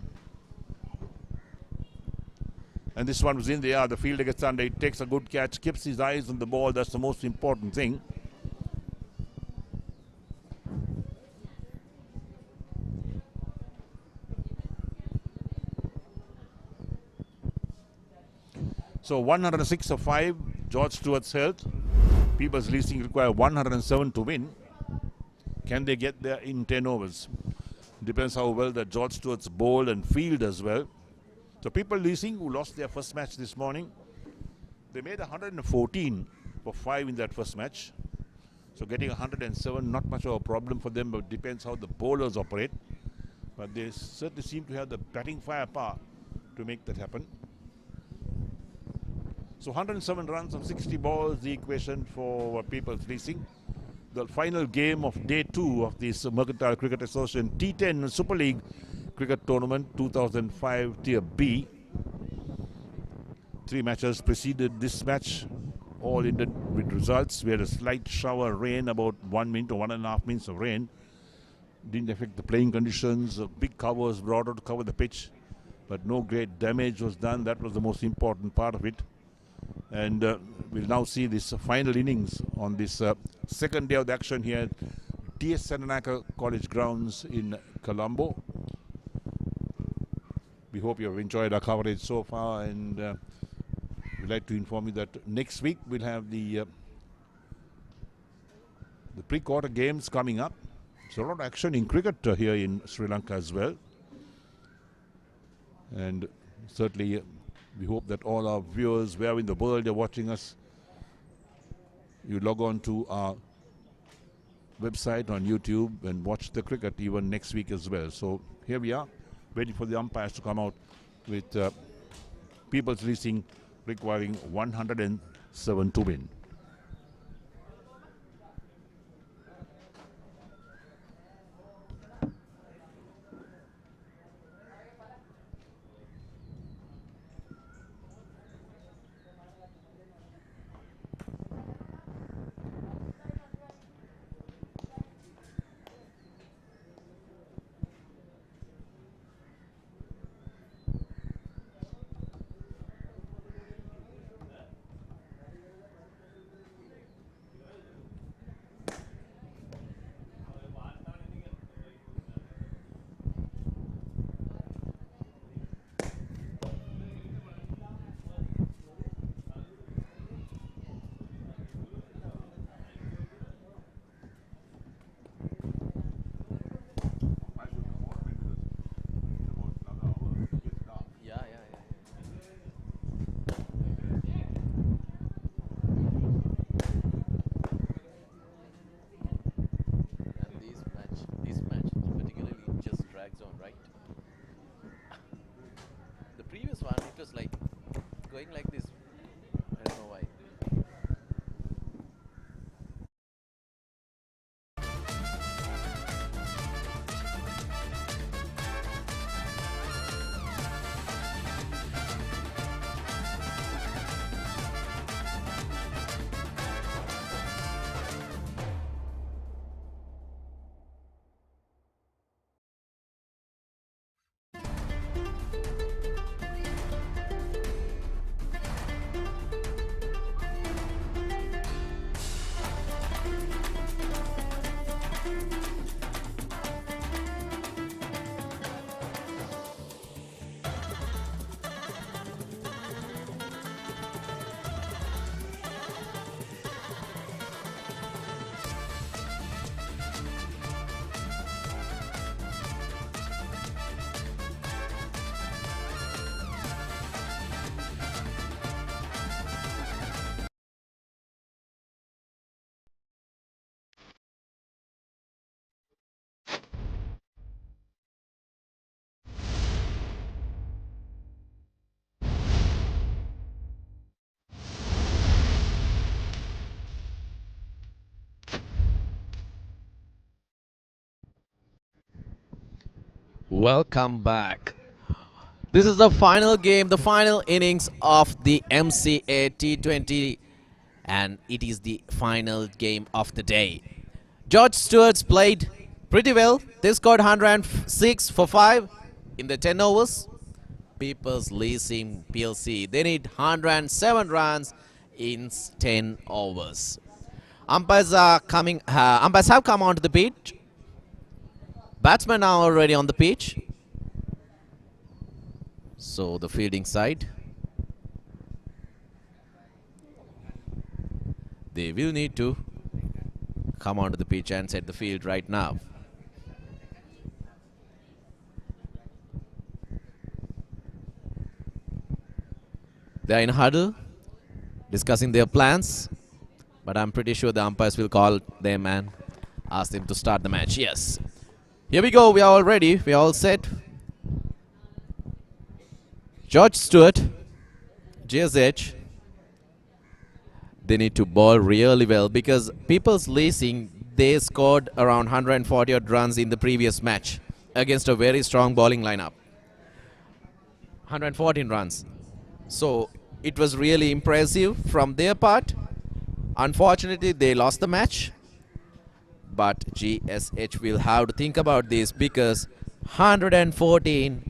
And this one was in the air. The fielder gets under. He takes a good catch. Keeps his eyes on the ball. That's the most important thing. So 106 of 5, George Stewart's health. People's Leasing require 107 to win. Can they get there in 10 overs? Depends how well that George Stewart's bowl and field as well. So People's Leasing, who lost their first match this morning, they made 114 for 5 in that first match. So getting 107, not much of a problem for them, but depends how the bowlers operate. But they certainly seem to have the batting firepower to make that happen. So 107 runs on 60 balls, the equation for People's Leasing. The final game of day 2 of this Mercantile Cricket Association T10 Super League Cricket Tournament 2005 Tier B. 3 matches preceded this match, all ended with results. We had a slight shower rain, about 1 minute or 1.5 minutes of rain. didn't affect the playing conditions. Big covers brought out to cover the pitch, but no great damage was done. That was the most important part of it. And we'll now see this final innings on this second day of the action here at T10 College grounds in Colombo. We hope you have enjoyed our coverage so far, and we'd like to inform you that next week we'll have the pre-quarter games coming up. There's a lot of action in cricket here in Sri Lanka as well. And certainly we hope that all our viewers, wherever in the world they're watching us, you log on to our website on YouTube and watch the cricket even next week as well. So here we are, waiting for the umpires to come out with People's Leasing requiring 107 to win. Welcome back. This is the final game, the final innings of the MCA T20, and it is the final game of the day. George Stewart's played pretty well. They scored 106 for 5 in the 10 overs. People's Leasing PLC, they need 107 runs in 10 overs. Umpires are coming. Umpires have come onto the pitch. Batsmen are already on the pitch. So the fielding side, they will need to come onto the pitch and set the field right now. They are in a huddle, discussing their plans, but I'm pretty sure the umpires will call them and ask them to start the match. Yes. Here we go. We are all ready. We are all set. George Stewart, JSH. They need to bowl really well because People's Leasing, they scored around 140 odd runs in the previous match against a very strong bowling lineup. 114 runs. So it was really impressive from their part. Unfortunately, they lost the match. But GSH will have to think about this because 114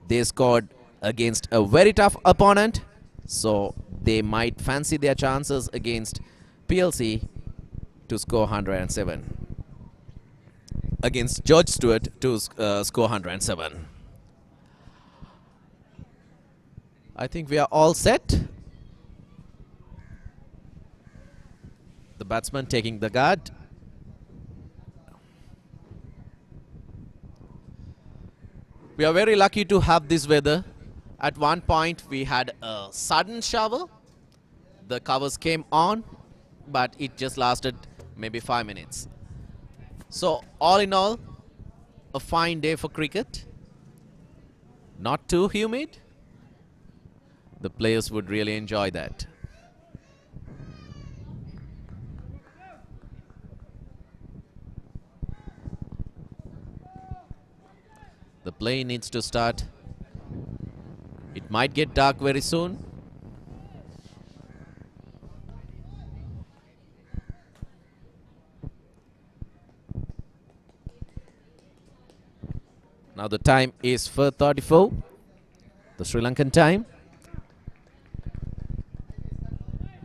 they scored against a very tough opponent. So they might fancy their chances against PLC to score 107. Against George Stewart to score 107. I think we are all set. The batsman taking the guard. We are very lucky to have this weather. At one point we had a sudden shower. The covers came on, but it just lasted maybe 5 minutes. So all in all, a fine day for cricket. Not too humid. The players would really enjoy that. The play needs to start. It might get dark very soon. Now the time is 4:34, the Sri Lankan time.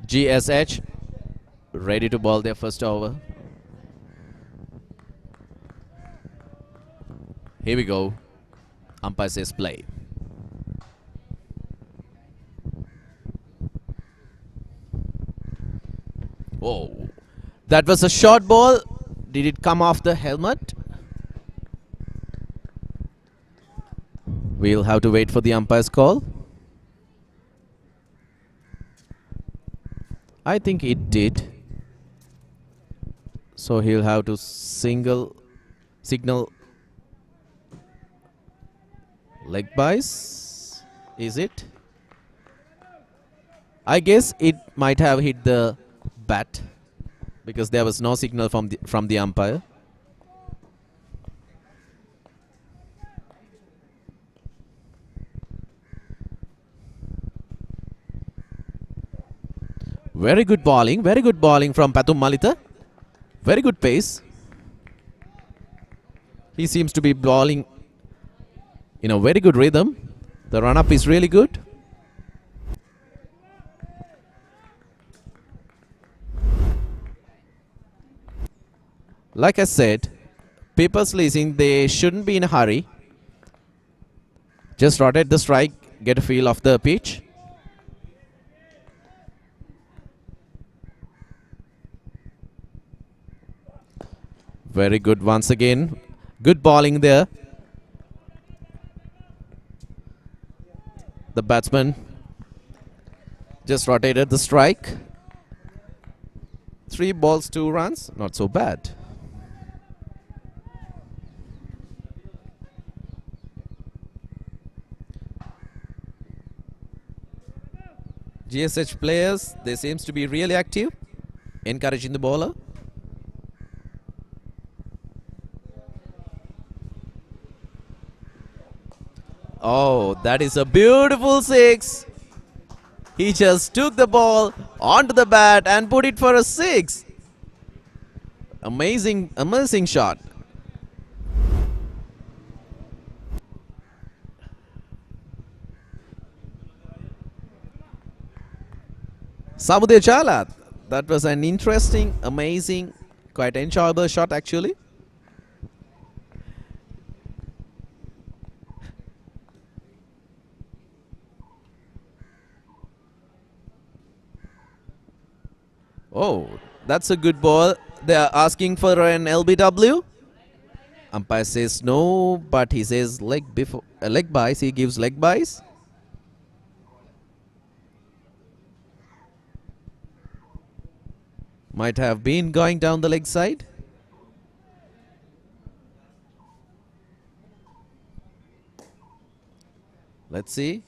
GSH ready to bowl their first over. Here we go. Umpire says play. Oh, that was a short ball. Did it come off the helmet? We'll have to wait for the umpire's call. I think it did. So he'll have to signal leg byes. Is it? I guess it might have hit the bat because there was no signal from the umpire. Very good bowling from Pathum Malita. Very good pace. He seems to be bowling in a very good rhythm. The run-up is really good. Like I said, People's Leasing, they shouldn't be in a hurry. Just rotate the strike, get a feel of the pitch. Very good once again. Good bowling there. The batsman just rotated the strike. 3 balls, 2 runs. Not so bad. GSH players, they seems to be really active, encouraging the bowler. Oh, that is a beautiful 6. He just took the ball onto the bat and put it for a 6. Amazing, amazing shot. Samudaya Chalat. That was an interesting, amazing, quite enjoyable shot actually. Oh, that's a good ball. They are asking for an LBW. Umpire says no, but he says leg byes. He gives leg byes. Might have been going down the leg side. Let's see.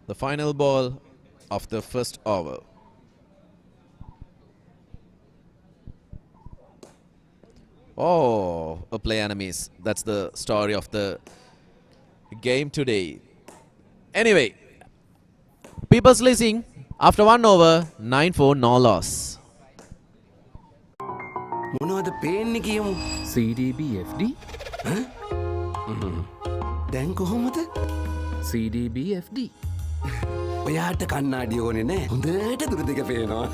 The final ball of the first over. Oh, a play enemies. That's the story of the game today. Anyway, People's Leasing, after 1 over, 9 for no loss. මොනවද පේන්නේ කියමු. CDBFD දැන් කොහොමද? CDBFD ඔයාට කන්නාඩිය ඕනේ නෑ. හොඳට දුර දෙක පේනවා.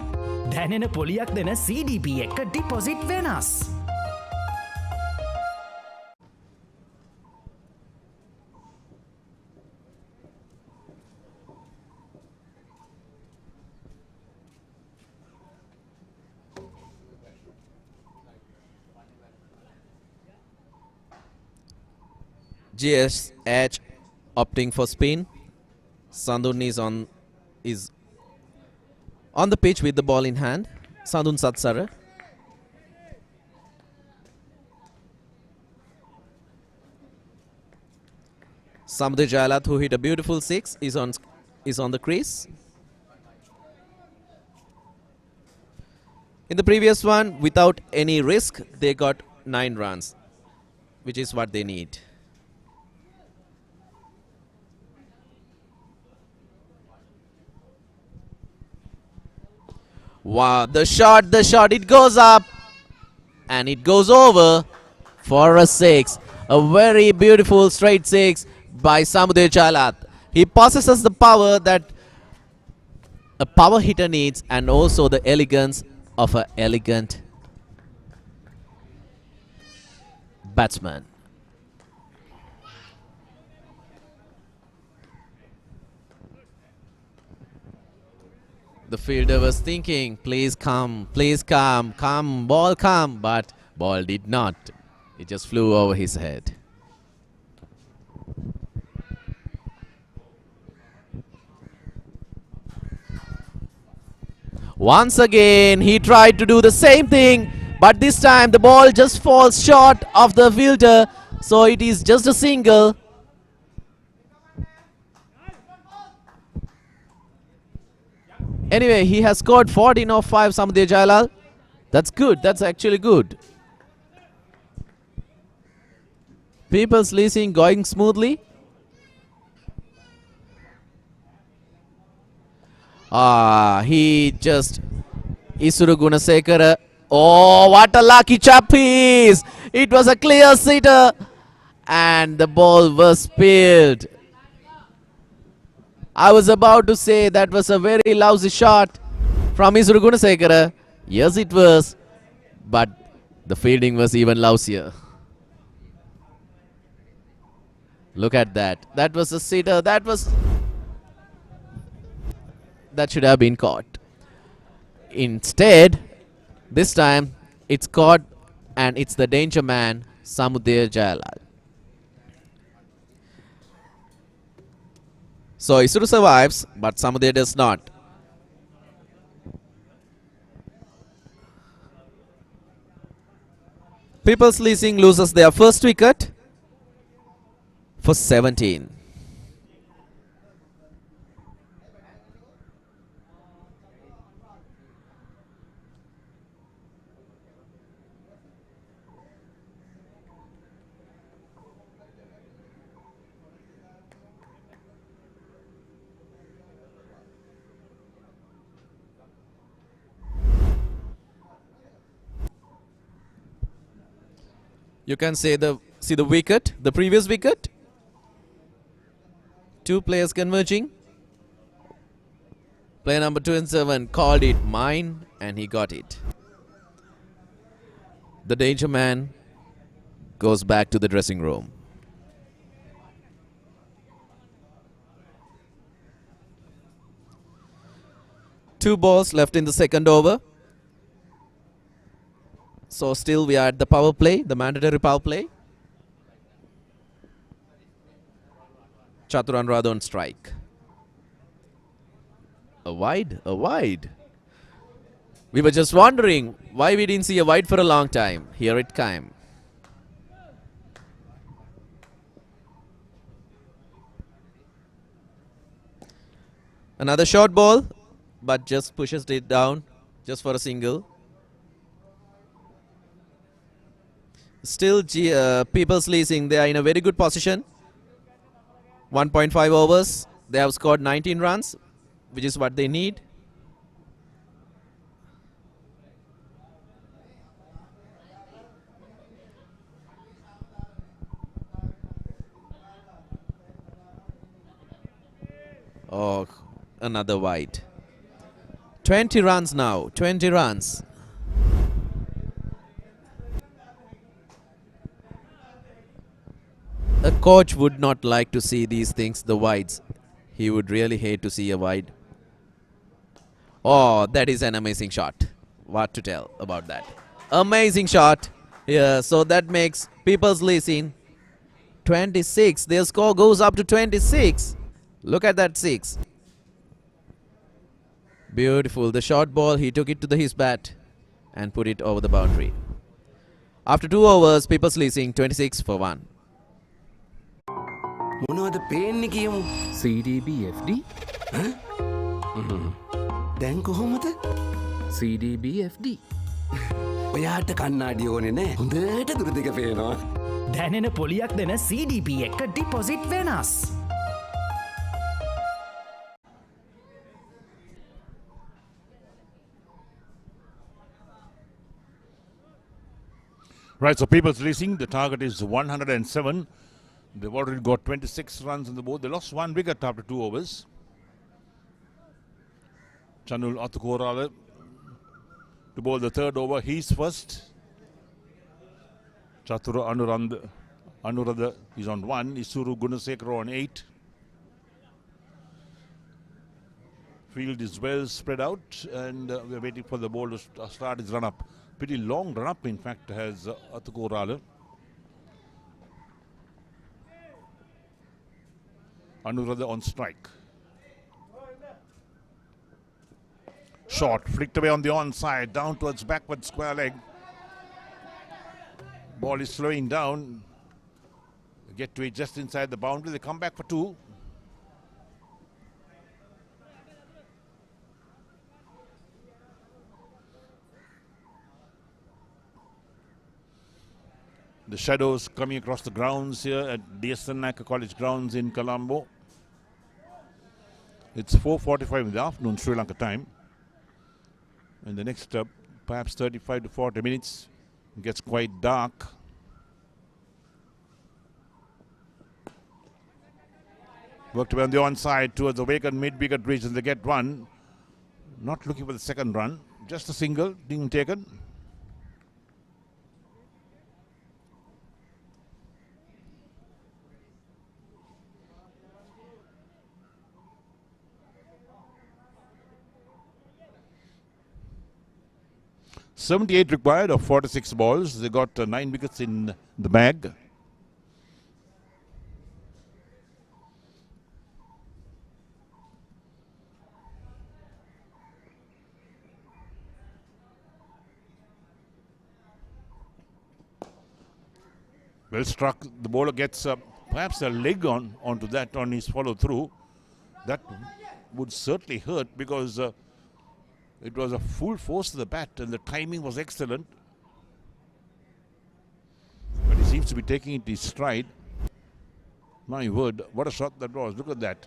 දැනෙන පොලියක් දෙන CDP එක ඩිපොසිට් වෙනස්. GSH opting for spin. Sandun is on the pitch with the ball in hand. Sandun Satsara. Samudra Jalat, who hit a beautiful 6, is on the crease. In the previous one, without any risk, they got 9 runs, which is what they need. Wow, the shot, it goes up and it goes over for a 6. A very beautiful straight 6 by Samudra Chalat. He possesses the power that a power hitter needs and also the elegance of an elegant batsman. The fielder was thinking, please come, ball come, but ball did not. It just flew over his head. Once again, he tried to do the same thing, but this time the ball just falls short of the fielder, so it is just a single. Anyway, he has scored 14 of 5, Samudra Jailal. That's good. That's actually good. People's Leasing going smoothly. He just... Isuru Gunasekara. Oh, what a lucky chap he is. It was a clear sitter. And the ball was spilled. I was about to say that was a very lousy shot from Isuru Gunasekara. Yes, it was. But the fielding was even lousier. Look at that. That was a sitter. That should have been caught. Instead, this time it's caught and it's the danger man, Samudra Jailal. So Isuru survives, but Samudra does not. People's Leasing loses their first wicket for 17. You can see the wicket, the previous wicket. 2 players converging. Player number 2 and 7 called it mine and he got it. The danger man goes back to the dressing room. Two balls left in the second over. So still we are at the power play, the mandatory power play. Chaturan Radha on strike. A wide, a wide. We were just wondering why we didn't see a wide for a long time. Here it came. Another short ball, but just pushes it down just for a single. Still, People's Leasing, they are in a very good position. 1.5 overs. They have scored 19 runs. which is what they need. Oh, another wide. 20 runs now, 20 runs. A coach would not like to see these things, the wides. He would really hate to see a wide. Oh, that is an amazing shot. What to tell about that? Amazing shot. Yeah, so that makes People's Leasing 26. Their score goes up to 26. Look at that 6. Beautiful. The short ball, he took it to his bat and put it over the boundary. After 2 overs, People's Leasing 26 for 1. මොනවද පේන්නේ කියමු. CDBFD දැන් කොහොමද? CDBFD ඔයාට කන්නාඩි ඕනේ නෑ. හොඳට දුර දෙක පේනවා. දැනෙන පොලියක් දෙන CDP එක ඩිපොසිට් වෙනස්. Right, so People's Leasing, the target is 107. They've already got 26 runs on the board. They lost 1 wicket after 2 overs. Chanul Athukorala to bowl the 3rd over. He's first. Chatura Anuradha is on 1. Isuru Gunasekara on 8. Field is well spread out, and we're waiting for the ball to start his run-up. Pretty long run-up, in fact, has Athukorala. Anuradha on strike. Short, flicked away on the onside, down towards backward square leg. Ball is slowing down. They get to it just inside the boundary. They come back for 2. The shadows coming across the grounds here at DSN College grounds in Colombo. It's 4:45 in the afternoon, Sri Lanka time. In the next perhaps 35 to 40 minutes, it gets quite dark. Worked away on the onside towards the vacant mid-wicket region. They get 1. Not looking for the second run. Just a single being taken. .78 required of 46 balls. They got 9 wickets in the bag. Well struck. The bowler gets perhaps a leg onto that on his follow through. That would certainly hurt because it was a full force to the bat and the timing was excellent. But he seems to be taking it in stride. My word, what a shot that was. Look at that.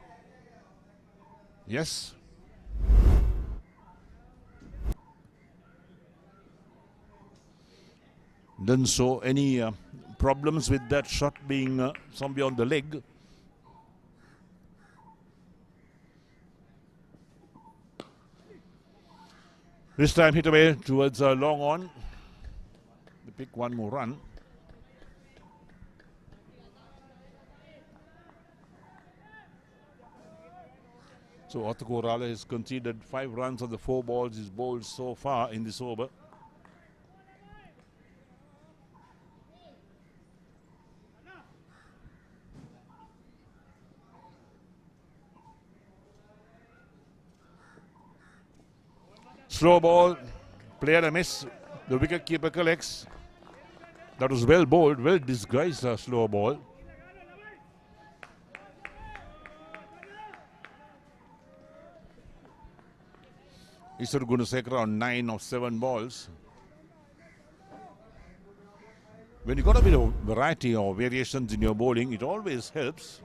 Yes. Didn't show any problems with that shot being somewhere on the leg. This time hit away towards long on. They pick 1 more run. So Athukorala has conceded 5 runs on the 4 balls he's bowled so far in this over. Slow ball, player a miss. The wicket keeper collects. That was well bowled, well disguised slow ball. Isuru Gunasekara on 9 of 7 balls. When you got a bit of variety or variations in your bowling, it always helps.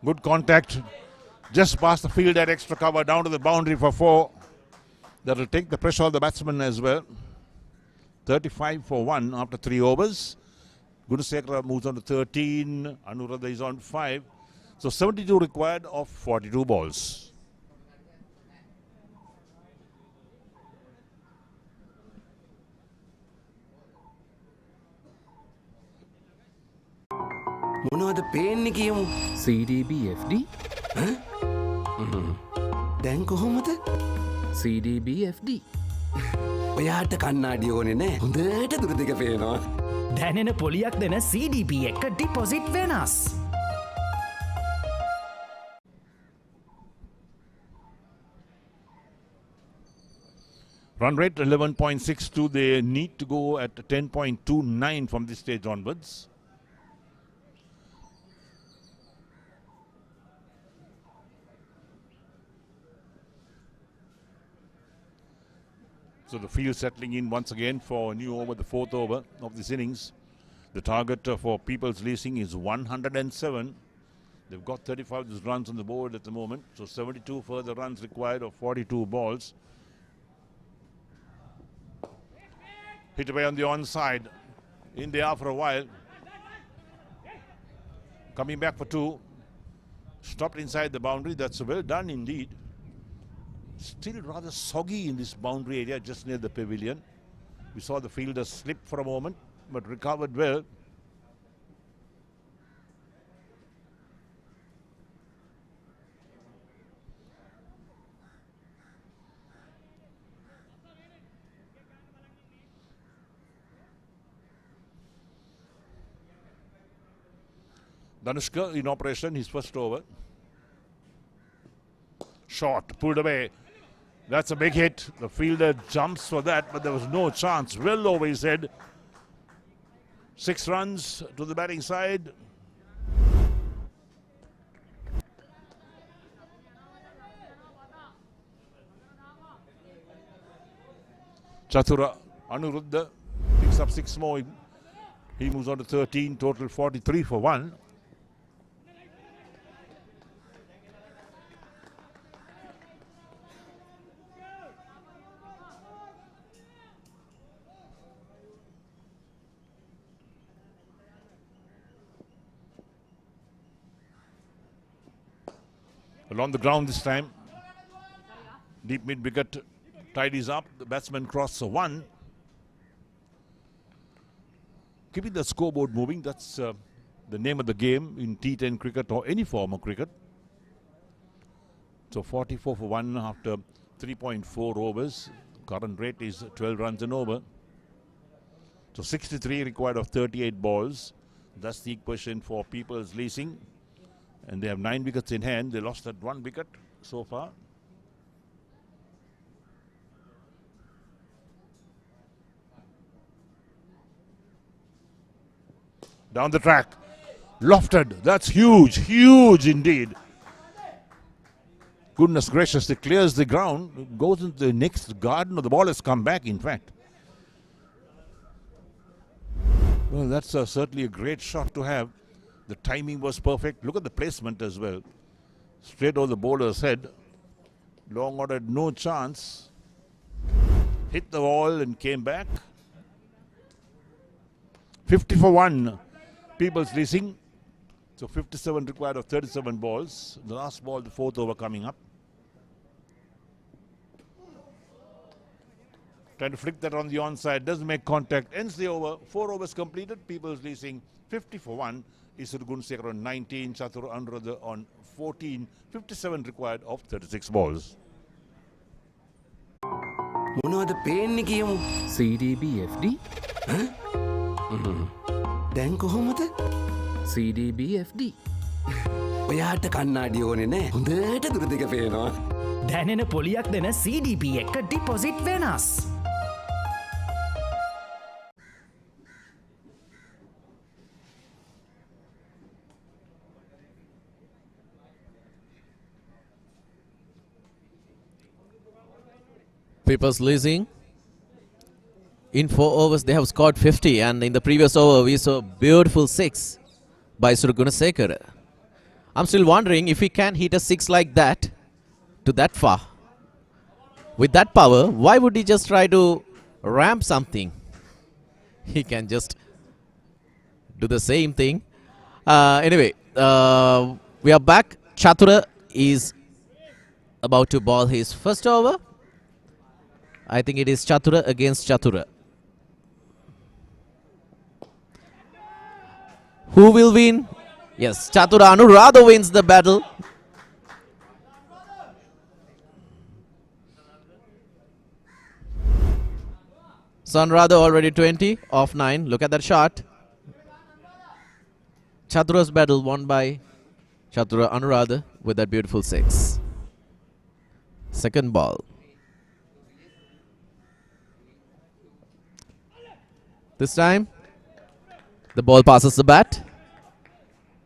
Good contact. Just past the field at extra cover, down to the boundary for 4. That will take the pressure off the batsman as well. 35 for 1 after 3 overs. Gunasekara moves on to 13. Anuradha is on 5. So 72 required of 42 balls. මොනවද පේන්නේ කියමු. CDBFD දැන් කොහොමද? CDBFD ඔයාට කන්නාඩි ඕනේ නෑ. හොඳට දුර දිග පේනවා. දැනෙන පොලියක් දෙන CDP එක ඩිපොසිට් වෙනස්. Run rate 11.62. They need to go at 10.29 from this stage onwards. So the field settling in once again for a new over, the 4th over of this innings. The target for People's Leasing is 107. They've got 35 runs on the board at the moment. So 72 further runs required of 42 balls. Hit away on the onside. In there for a while. Coming back for 2. Stopped inside the boundary. That's well done indeed. Still rather soggy in this boundary area just near the pavilion. We saw the fielder slip for a moment, but recovered well. Danushka in operation, his first over. Shot, pulled away. That's a big hit. The fielder jumps for that, but there was no chance. Well over his head. 6 runs to the batting side. Chatura Anuruddha picks up 6 more. He moves on to 13, total 43 for 1. Along the ground this time. Deep mid wicket tidies up. The batsman crosses a 1. Keeping the scoreboard moving, that's the name of the game in T10 cricket or any form of cricket. So 44 for 1 after 3.4 overs. Current rate is 12 runs an over. So 63 required of 38 balls. That's the equation for People's Leasing. And they have 9 wickets in hand. They lost that 1 wicket so far. Down the track. Lofted. That's huge. Huge indeed. Goodness gracious. It clears the ground. Goes into the next garden. The ball has come back, in fact. Well, that's certainly a great shot to have. The timing was perfect. Look at the placement as well. Straight over the bowler's head. Long order had no chance. Hit the ball and came back. 50 for 1. People's Leasing. So 57 required of 37 balls. The last ball, the 4th over coming up. Trying to flick that on the onside. Doesn't make contact. Ends the over. 4 overs completed. People's Leasing 50 for 1. Isuru Gunasekara on 19, Chatur Anuradha on 14, 57 required of 36 balls. මොනවද පේන්නේ කියමු. CDBFD දැන් කොහොමද? CDBFD ඔයාට කන්නාඩි ඕනේ නෑ. හොඳට දුර දිග පේනවා. දැනෙන පොලියක් දෙන CDP එක ඩිපොසිට් වෙනස්. People's Leasing. In 4 overs, they have scored 50, and in the previous over, we saw beautiful 6 by Suru Gunasekara. I'm still wondering if he can hit a 6 like that to that far. With that power, why would he just try to ramp something? He can just do the same thing. Anyway, we are back. Chatura is about to ball his first over. I think it is Chatura against Chatura. Who will win? Yes, Chatura Anuradha wins the battle. Sanradha already 20 off 9. Look at that shot. Chatura's battle won by Chatura Anuradha with that beautiful 6. Second ball. This time, the ball passes the bat.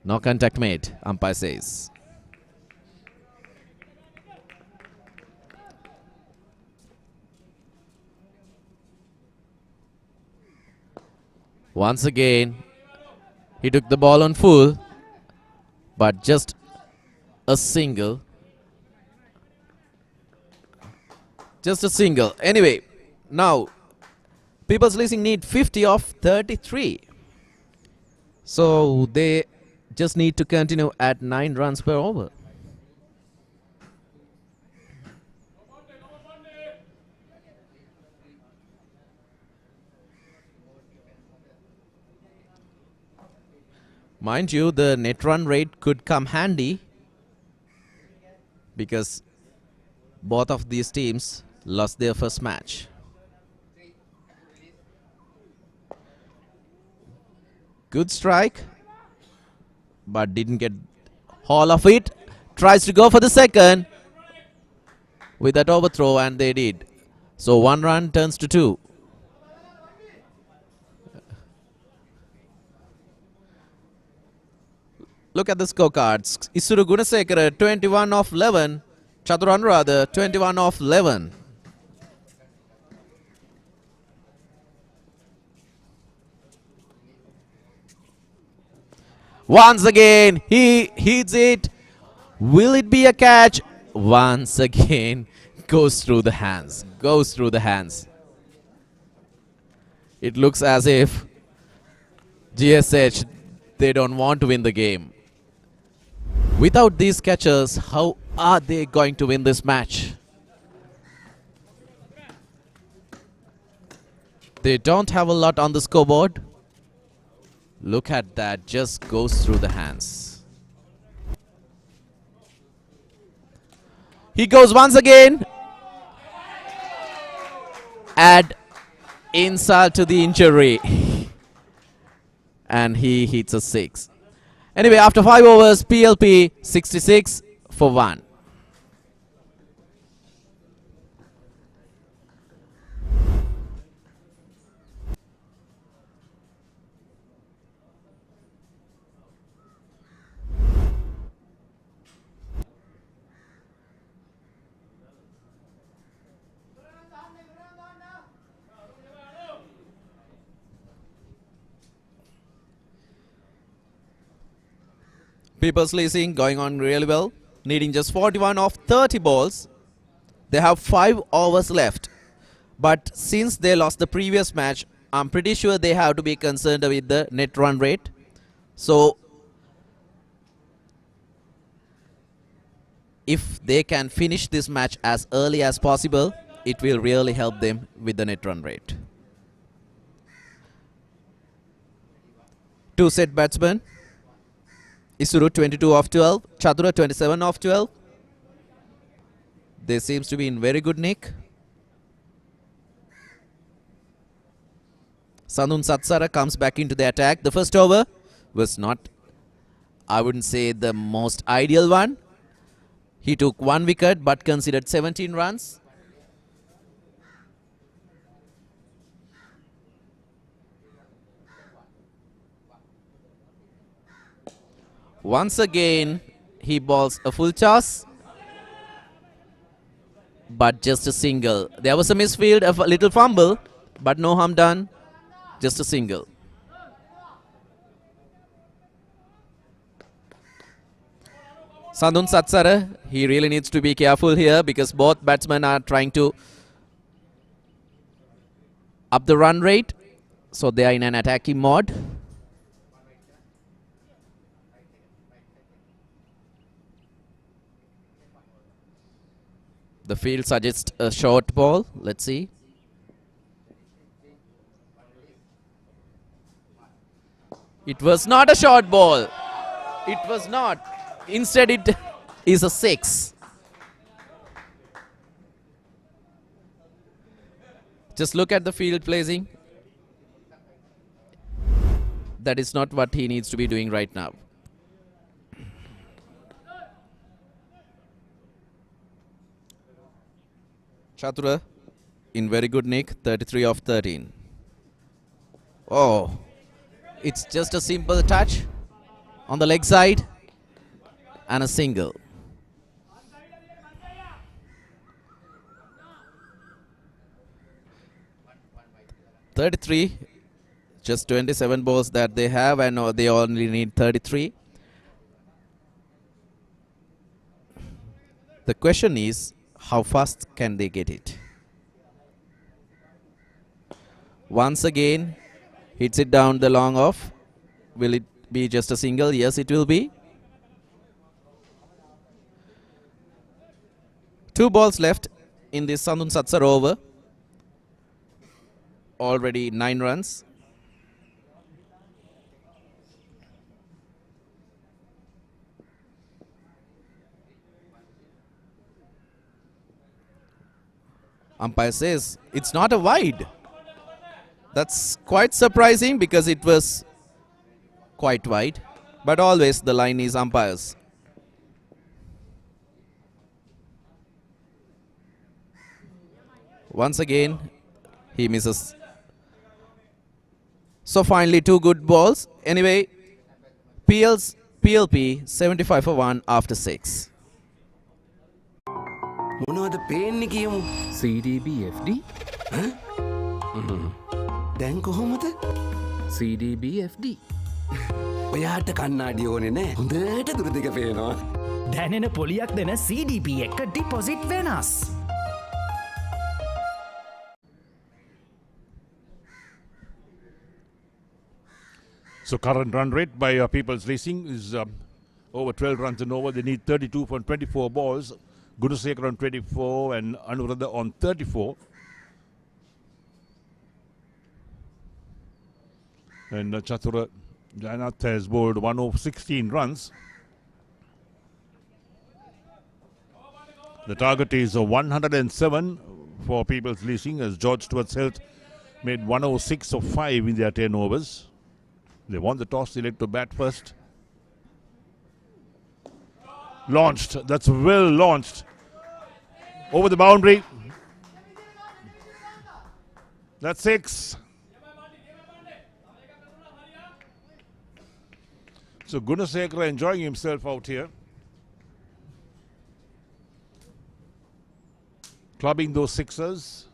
No contact made, umpire says. Once again, he took the ball on full, but just a single. Just a single. Anyway, now, People's Leasing need 50 of 33. So they just need to continue at 9 runs per over. Mind you, the net run rate could come handy because both of these teams lost their first match. Good strike, but didn't get all of it. Tries to go for the second with that overthrow, and they did. So 1 run turns to 2. Look at the scorecards. Isuru Gunasekara 21 of 11. Chatura Anuradha 21 of 11. Once again, he hits it. Will it be a catch? Once again, goes through the hands. Goes through the hands. It looks as if GSH, they don't want to win the game. Without these catchers, how are they going to win this match? They don't have a lot on the scoreboard. Look at that, just goes through the hands. He goes once again. Add insult to the injury. And he hits a 6. Anyway, after 5 overs, PLP 66 for 1. People's Leasing going on really well, needing just 41 of 30 balls. They have 5 overs left. But since they lost the previous match, I'm pretty sure they have to be concerned with the net run rate. So, if they can finish this match as early as possible, it will really help them with the net run rate. 2 set batsmen. Isuru 22 of 12, Chatura 27 of 12. They seems to be in very good nick. Sanun Satsara comes back into the attack. The first over was not, I wouldn't say, the most ideal one. He took 1 wicket but considered 17 runs. Once again, he bowls a full toss, but just a single. There was a misfield, a little fumble, but no harm done, just a single. Sandun Satsara, he really needs to be careful here because both batsmen are trying to up the run rate. So they are in an attacking mode. The field suggests a short ball. Let's see. It was not a short ball. It was not. Instead, it is a 6. Just look at the field placing. That is not what he needs to be doing right now. Chatura in very good nick, 33 of 13. Oh, it's just a simple touch on the leg side and a single. .33, just 27 balls that they have, and they only need 33. The question is, how fast can they get it? Once again, hits it down the long off. Will it be just a single? Yes, it will be. 2 balls left in this Sandun Satsar over. Already 9 runs. Umpire says it's not a wide. That's quite surprising because it was quite wide. But always the line is umpires. Once again, he misses. So finally 2 good balls. Anyway, PLP 75 for 1 after 6. මොනවද පේන්නේ කියමු. CDBFD දැන් කොහොමද? CDBFD ඔයාට කන්නාඩි ඕනේ නෑ. හොඳට දුර දිග පේනවා. දැනෙන පොලියක් දෙන CDP එක ඩිපොසිට් වෙනස්. So current run rate by People's Leasing is over 12 runs and over. They need 32 from 24 balls. Gunasekar on 24 and Anuradha on 34. And Chatura Janath has bowled 1 over 16 runs. The target is 107 for People's Leasing as George Stuwat's health made 106 of 5 in their 10 overs. They won the toss, they elect to bat first. Launched, that's well launched. Over the boundary. That's 6. So Gunasekara enjoying himself out here. Clubbing those sixers.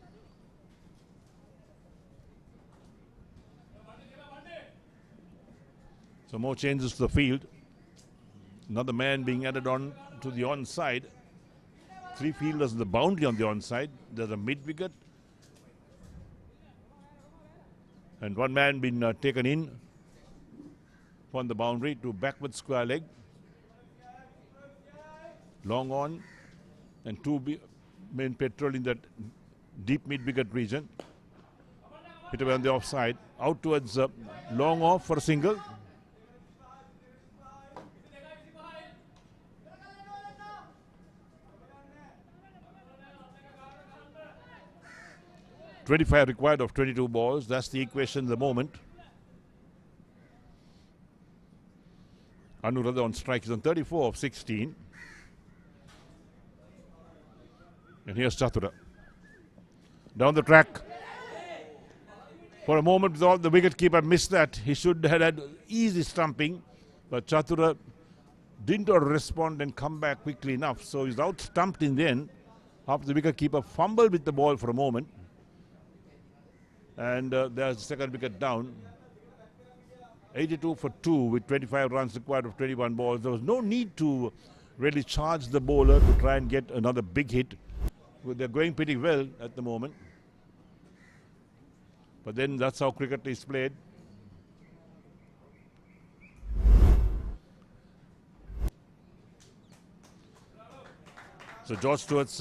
So more changes to the field. Another man being added on to the onside. 3 fielders in the boundary on the onside. There's a mid-wicket. And 1 man been taken in on the boundary to backward square leg. Long on. And 2 men patrolling that deep mid-wicket region. Hit away on the offside. Out towards long off for a single. .25 required of 22 balls. That's the equation at the moment. Anuradha on strike is on 34 of 16. And here's Chatura. Down the track. For a moment, thought the wicketkeeper missed that. He should have had easy stumping. But Chatura didn't respond and come back quickly enough. So he's out stumped in the end. After the wicketkeeper fumbled with the ball for a moment. And there's the second wicket down. 82 for 2 with 25 runs required of 21 balls. There was no need to really charge the bowler to try and get another big hit. Well, they're going pretty well at the moment. But then that's how cricket is played. So George Stewart's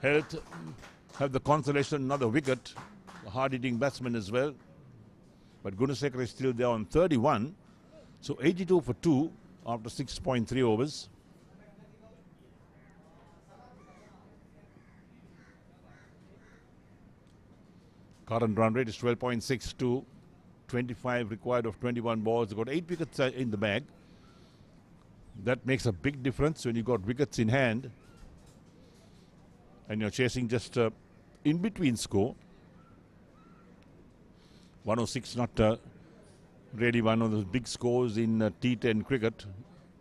health have the consolation, another wicket. A hard-hitting batsman as well. But Gunasekara is still there on 31. So 82 for 2 after 6.3 overs. Current run rate is 12.62. 25 required of 21 balls. They've got 8 wickets in the bag. That makes a big difference when you got wickets in hand and you're chasing just in between score. 106, not really one of those big scores in T10 cricket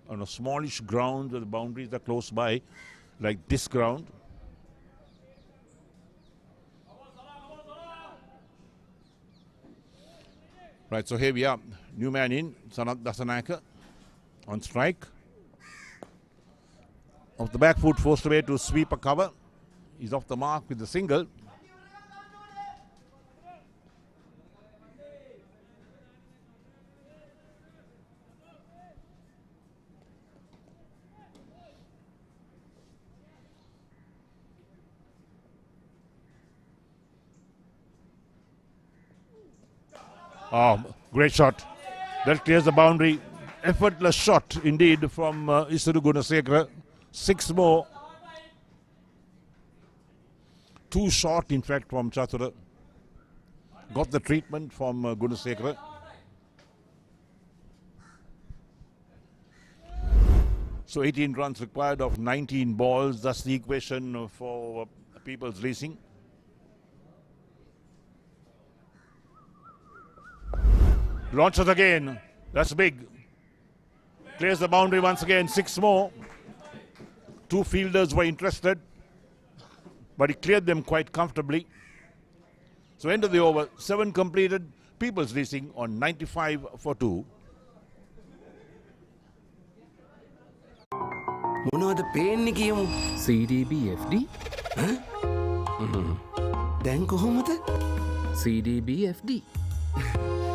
on a smallish ground where the boundaries are close by, like this ground. Right, so here we are. New man in, Sanat Dasanaka on strike. Off the back foot, forced away to sweep a cover. He's off the mark with the single. Oh, great shot. That clears the boundary. Effortless shot indeed from Isuru Gunasekara. 6 more. 2 short, in fact, from Chatura. Got the treatment from Gunasekara. So 18 runs required of 19 balls. That's the equation for People's Leasing. Launches again. That's big. Clears the boundary once again. 6 more. 2 fielders were interested, but he cleared them quite comfortably. So end of the over. 7 completed. People's Leasing on 95 for 2. මොනවද පේන්නේ කියමු? CDBFD දැන් කොහොමද? CDBFD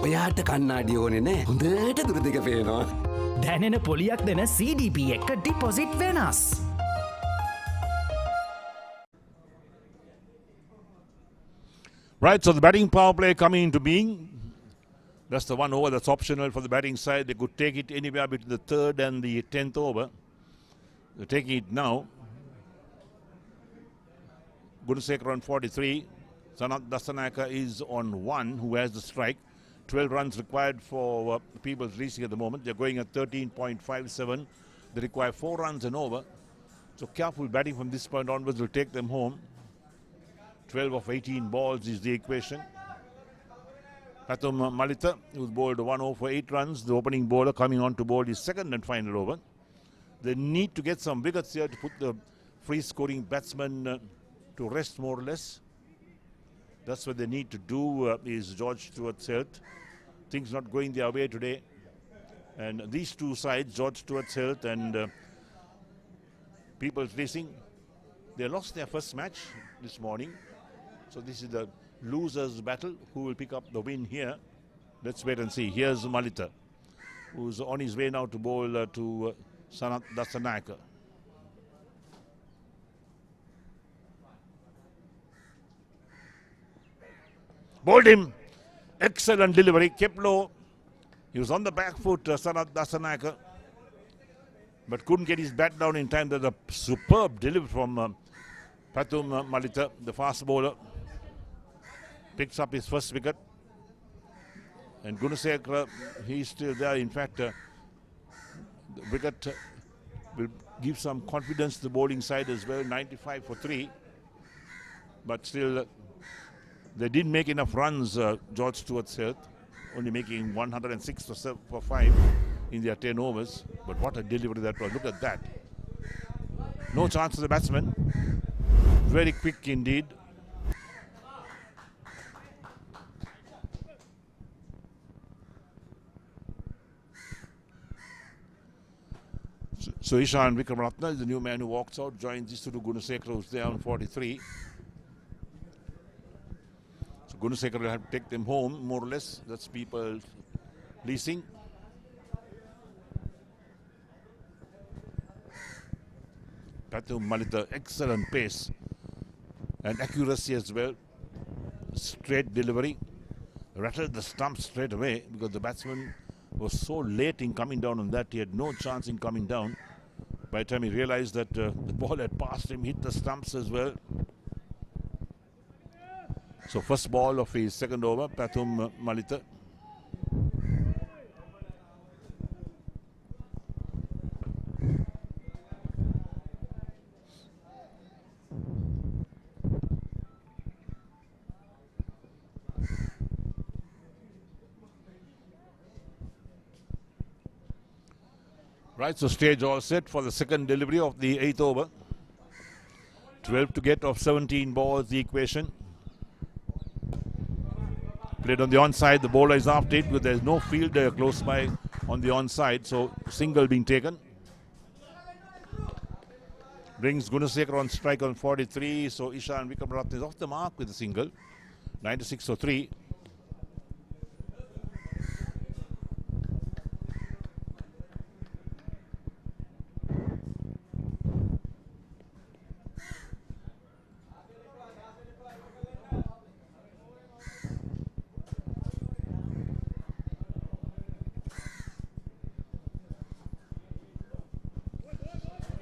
ඔයාට කන්නාඩි ඕනේ නෑ. හොඳට දුර දෙක පේනවා. දැනෙන පොලියක් දෙන CDP එක ඩිපොසිට් වෙනස්. Right, so the batting power play coming into being. That's the 1 over that's optional for the batting side. They could take it anywhere between the 3rd and the 10th over. They're taking it now. Gunasekara on 43. Sanat Dasanaka is on 1, who has the strike. 12 runs required for People's Leasing at the moment. They're going at 13.57. They require 4 runs and over. So careful batting from this point onwards will take them home. 12 of 18 balls is the equation. Patum Malita, who's bowled 1 over for 8 runs. The opening bowler coming on to bowl his second and final over. They need to get some wickets here to put the free-scoring batsman to rest more or less. That's what they need to do, is George Stewart's health. Things not going their way today. And these 2 sides, George Stewart's health and People's Leasing, they lost their first match this morning. So this is the losers' battle. Who will pick up the win here? Let's wait and see. Here's Malita, who's on his way now to bowl to Sanat Dasanaka. Bowled him. Excellent delivery. Kept low. He was on the back foot, Sanat Dasanaka, but couldn't get his bat down in time. There's a superb delivery from Patum Malita, the fast bowler. Picks up his first wicket. And Gunasekara, he's still there. In fact, the wicket will give some confidence to the bowling side as well. 95 for 3. But still, they didn't make enough runs, George Stewart's health. Only making 106 for 5 in their 10 overs. But what a delivery that was. Look at that. No chance to the batsman. Very quick indeed. So Ishan Vikramatne is the new man who walks out, joins Isudu Gunasekara, who's there on 43. So Gunasekara will have to take them home, more or less. That's people leasing. Pathum Malita, excellent pace and accuracy as well. Straight delivery. Rattled the stump straight away because the batsman was so late in coming down on that. He had no chance in coming down. By the time he realized that the ball had passed him, hit the stumps as well. So first ball of his second over, Pathum Malita. Right, so stage all set for the second delivery of the 8th over. 12 to get of 17 balls, the equation. Played on the onside, the bowler is after it, but there's no fielder close by on the onside, so single being taken. Brings Gunasekara on strike on 43, so Ishan Vikramatne is off the mark with a single. 96 for 3.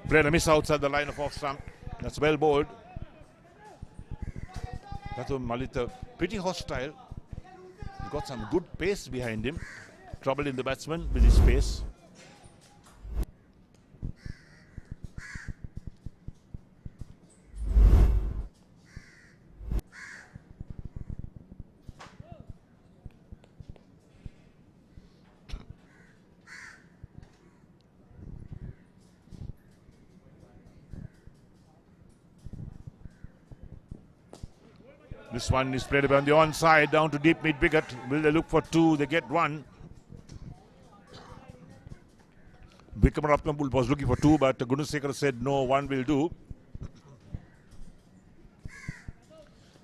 Played a miss outside the line of off stump. That's well bowled. Pathum Malita, pretty hostile. He's got some good pace behind him. Trouble in the batsman with his pace. This one is played on the onside, down to deep mid wicket. Will they look for 2? They get 1. Vikramatne was looking for 2, but Gunasekara said no, 1 will do.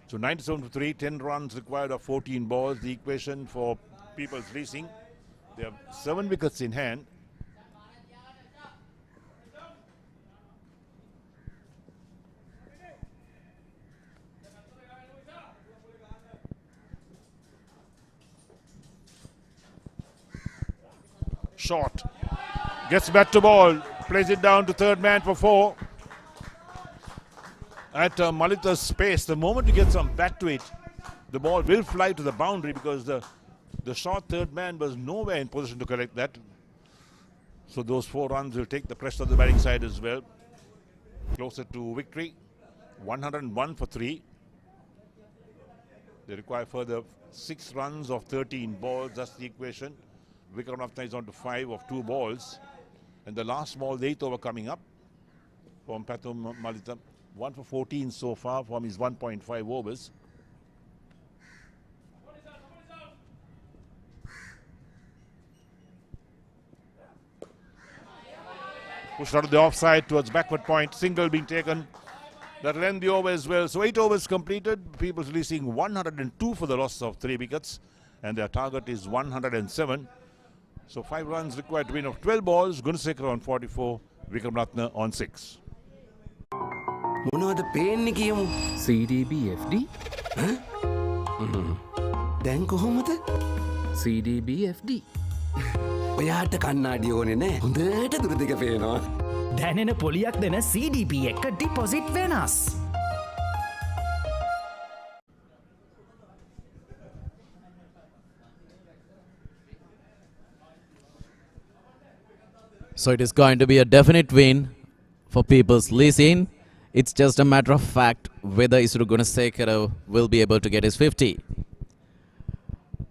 So 97 for 3, 10 runs required of 14 balls. The equation for People's Leasing. They have 7 wickets in hand. Short. Gets back to ball. Plays it down to third man for 4. At Malita's pace, the moment you get some bat to it, the ball will fly to the boundary because the short third man was nowhere in position to collect that. So those 4 runs will take the pressure of the batting side as well. Closer to victory. 101 for 3. They require further 6 runs of 13 balls. That's the equation. Vikramatne is on to 5 of 2 balls. And the last ball, the 8th over coming up from Pathum Malita. 1 for 14 so far from his 1.5 overs. Pushed out of the offside towards backward point. Single being taken. That will end the over as well. So 8 overs completed. People's Leasing 102 for the loss of 3 wickets. And their target is 107. So 5 runs required to win of 12 balls. Gunasekara on 44. Vikramatne on 6. මොනවද පේන්නේ කියමු. CDBFD දැන් කොහොමද? CDBFD ඔයාට කන්නාඩි ඕනේ නෑ. හොඳට දුර දිග පේනවා. දැනෙන පොලියක් දෙන CDP එක ඩිපොසිට් වෙනස්. So it is going to be a definite win for People's Leasing. It's just a matter of fact whether Isudu Gunasekara will be able to get his 50.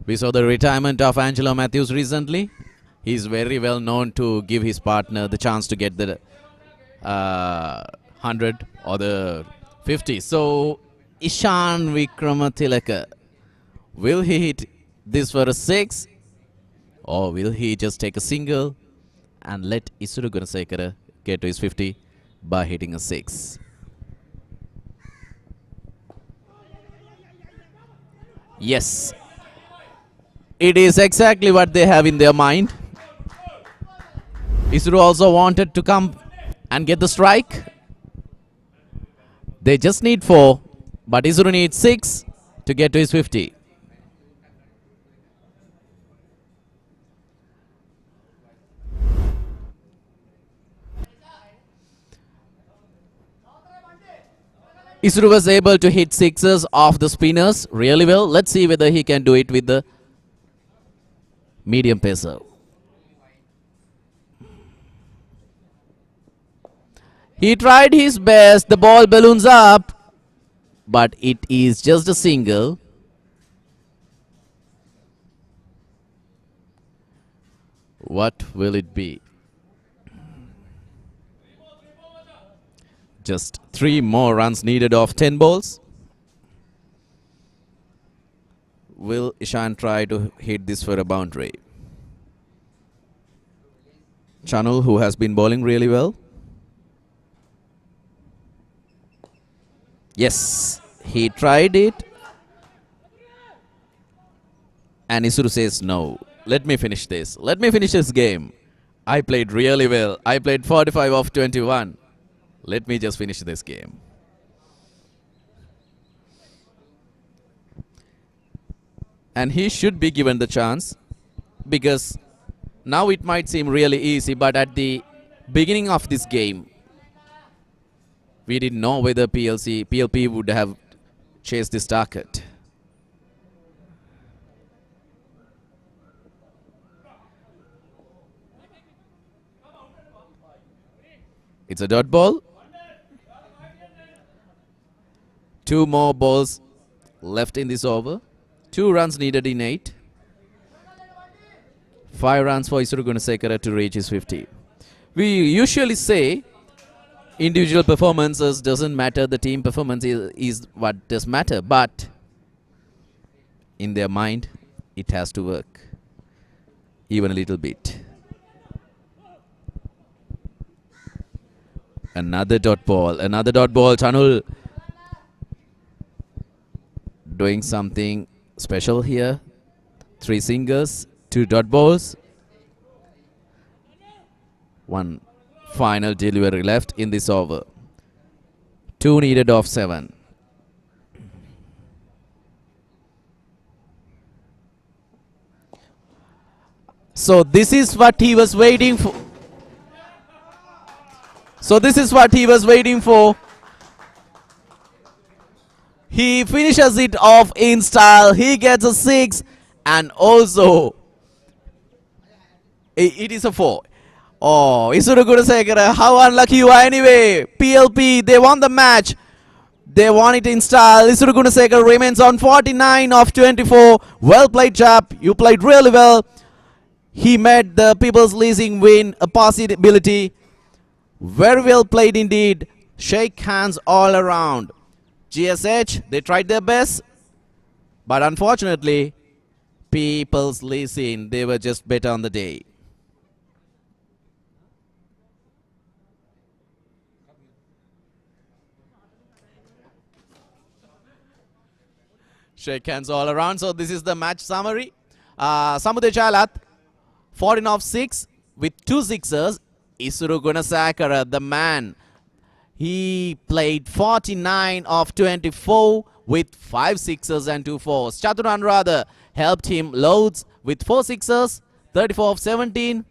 We saw the retirement of Angelo Matthews recently. He's very well known to give his partner the chance to get the 100 or the 50. So Ishan Vikramatne, will he hit this for a 6 or will he just take a single and let Isuru Gunasekara get to his 50 by hitting a 6. Yes, it is exactly what they have in their mind. Isuru also wanted to come and get the strike. They just need 4, but Isuru needs 6 to get to his 50. Isuru was able to hit 6s off the spinners really well. Let's see whether he can do it with the medium pacer. He tried his best. The ball balloons up, but it is just a single. What will it be? Just 3 more runs needed off 10 balls. Will Ishan try to hit this for a boundary? Chanul, who has been bowling really well. Yes, he tried it. And Isuru says, no, let me finish this. Let me finish this game. I played really well. I played 45 off 21. Let me just finish this game. And he should be given the chance, because now it might seem really easy, but at the beginning of this game, we didn't know whether PLP would have chased this target. It's a dot ball. 2 more balls left in this over. 2 runs needed in 8. 5 runs for Isuru Gunasekara to reach his 50. We usually say individual performances doesn't matter. The team performance is what does matter. But in their mind, it has to work. Even a little bit. Another dot ball. Another dot ball. Chanul doing something special here. 3 singers, 2 dot balls. 1 final delivery left in this over. 2 needed off 7. So this is what he was waiting for. He finishes it off in style. He gets a 6, and also it is a 4. Oh, Isuru Gunasekara, how unlucky you are anyway. PLP, they won the match. They won it in style. Isuru Gunasekara remains on 49 of 24. Well played, chap. You played really well. He made the People's Leasing win a possibility. Very well played indeed. Shake hands all around. GSH, they tried their best, but unfortunately, People's Leasing, they were just better on the day. Shake hands all around. So this is the match summary. Samudaya Chalat, 14 of 6 with 2 sixers. Isuru Gunasekara, the man, he played 49 of 24 with 5 sixers and 2 fours. Chatur Anuradha helped him loads with 4 sixers, 34 of 17.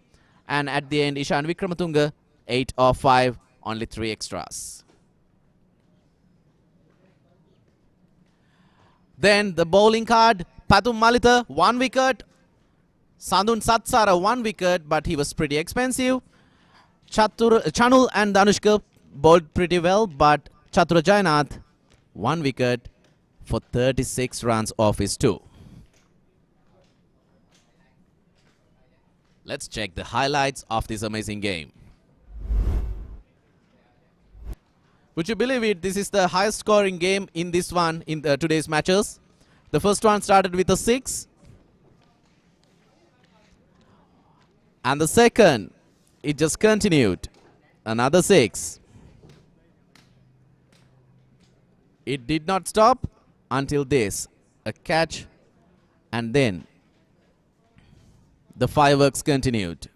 And at the end, Ishan Vikramatunga, 8 of 5, only 3 extras. Then the bowling card, Pathum Malitha, 1 wicket. Sandun Satsara, 1 wicket, but he was pretty expensive. Chanul and Danushka bowled pretty well, but Chatura Jainath, 1 wicket for 36 runs off his 2. Let's check the highlights of this amazing game. Would you believe it? This is the highest scoring game in this one in today's matches. The first one started with a 6. And the second it just continued. Another 6. It did not stop until this. A catch, and then the fireworks continued.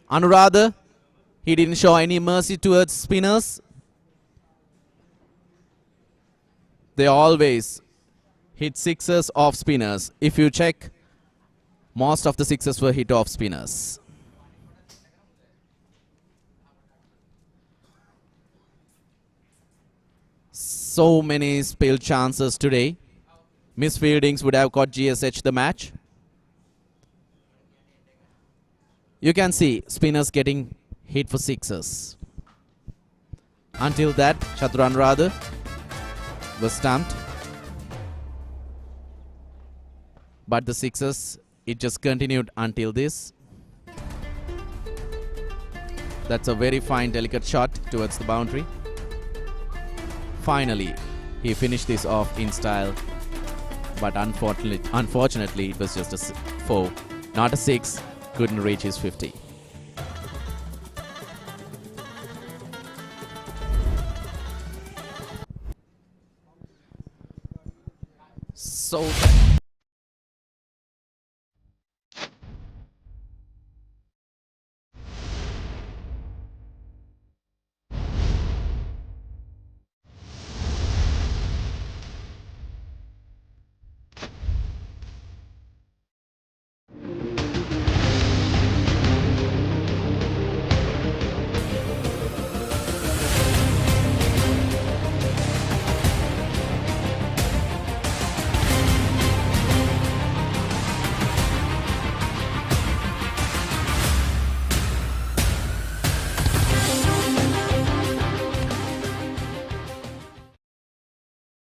Anuradha, he didn't show any mercy towards spinners. They always hit sixes off spinners. If you check, most of the sixes were hit off spinners. So many spilled chances today. Misfieldings would have got GSH the match. You can see spinners getting hit for sixes. Until that, Chatru Anuradha was stumped. But the sixes, it just continued until this. That's a very fine, delicate shot towards the boundary. Finally, he finished this off in style. But unfortunately, it was just a 4, not a 6. Couldn't reach his 50. So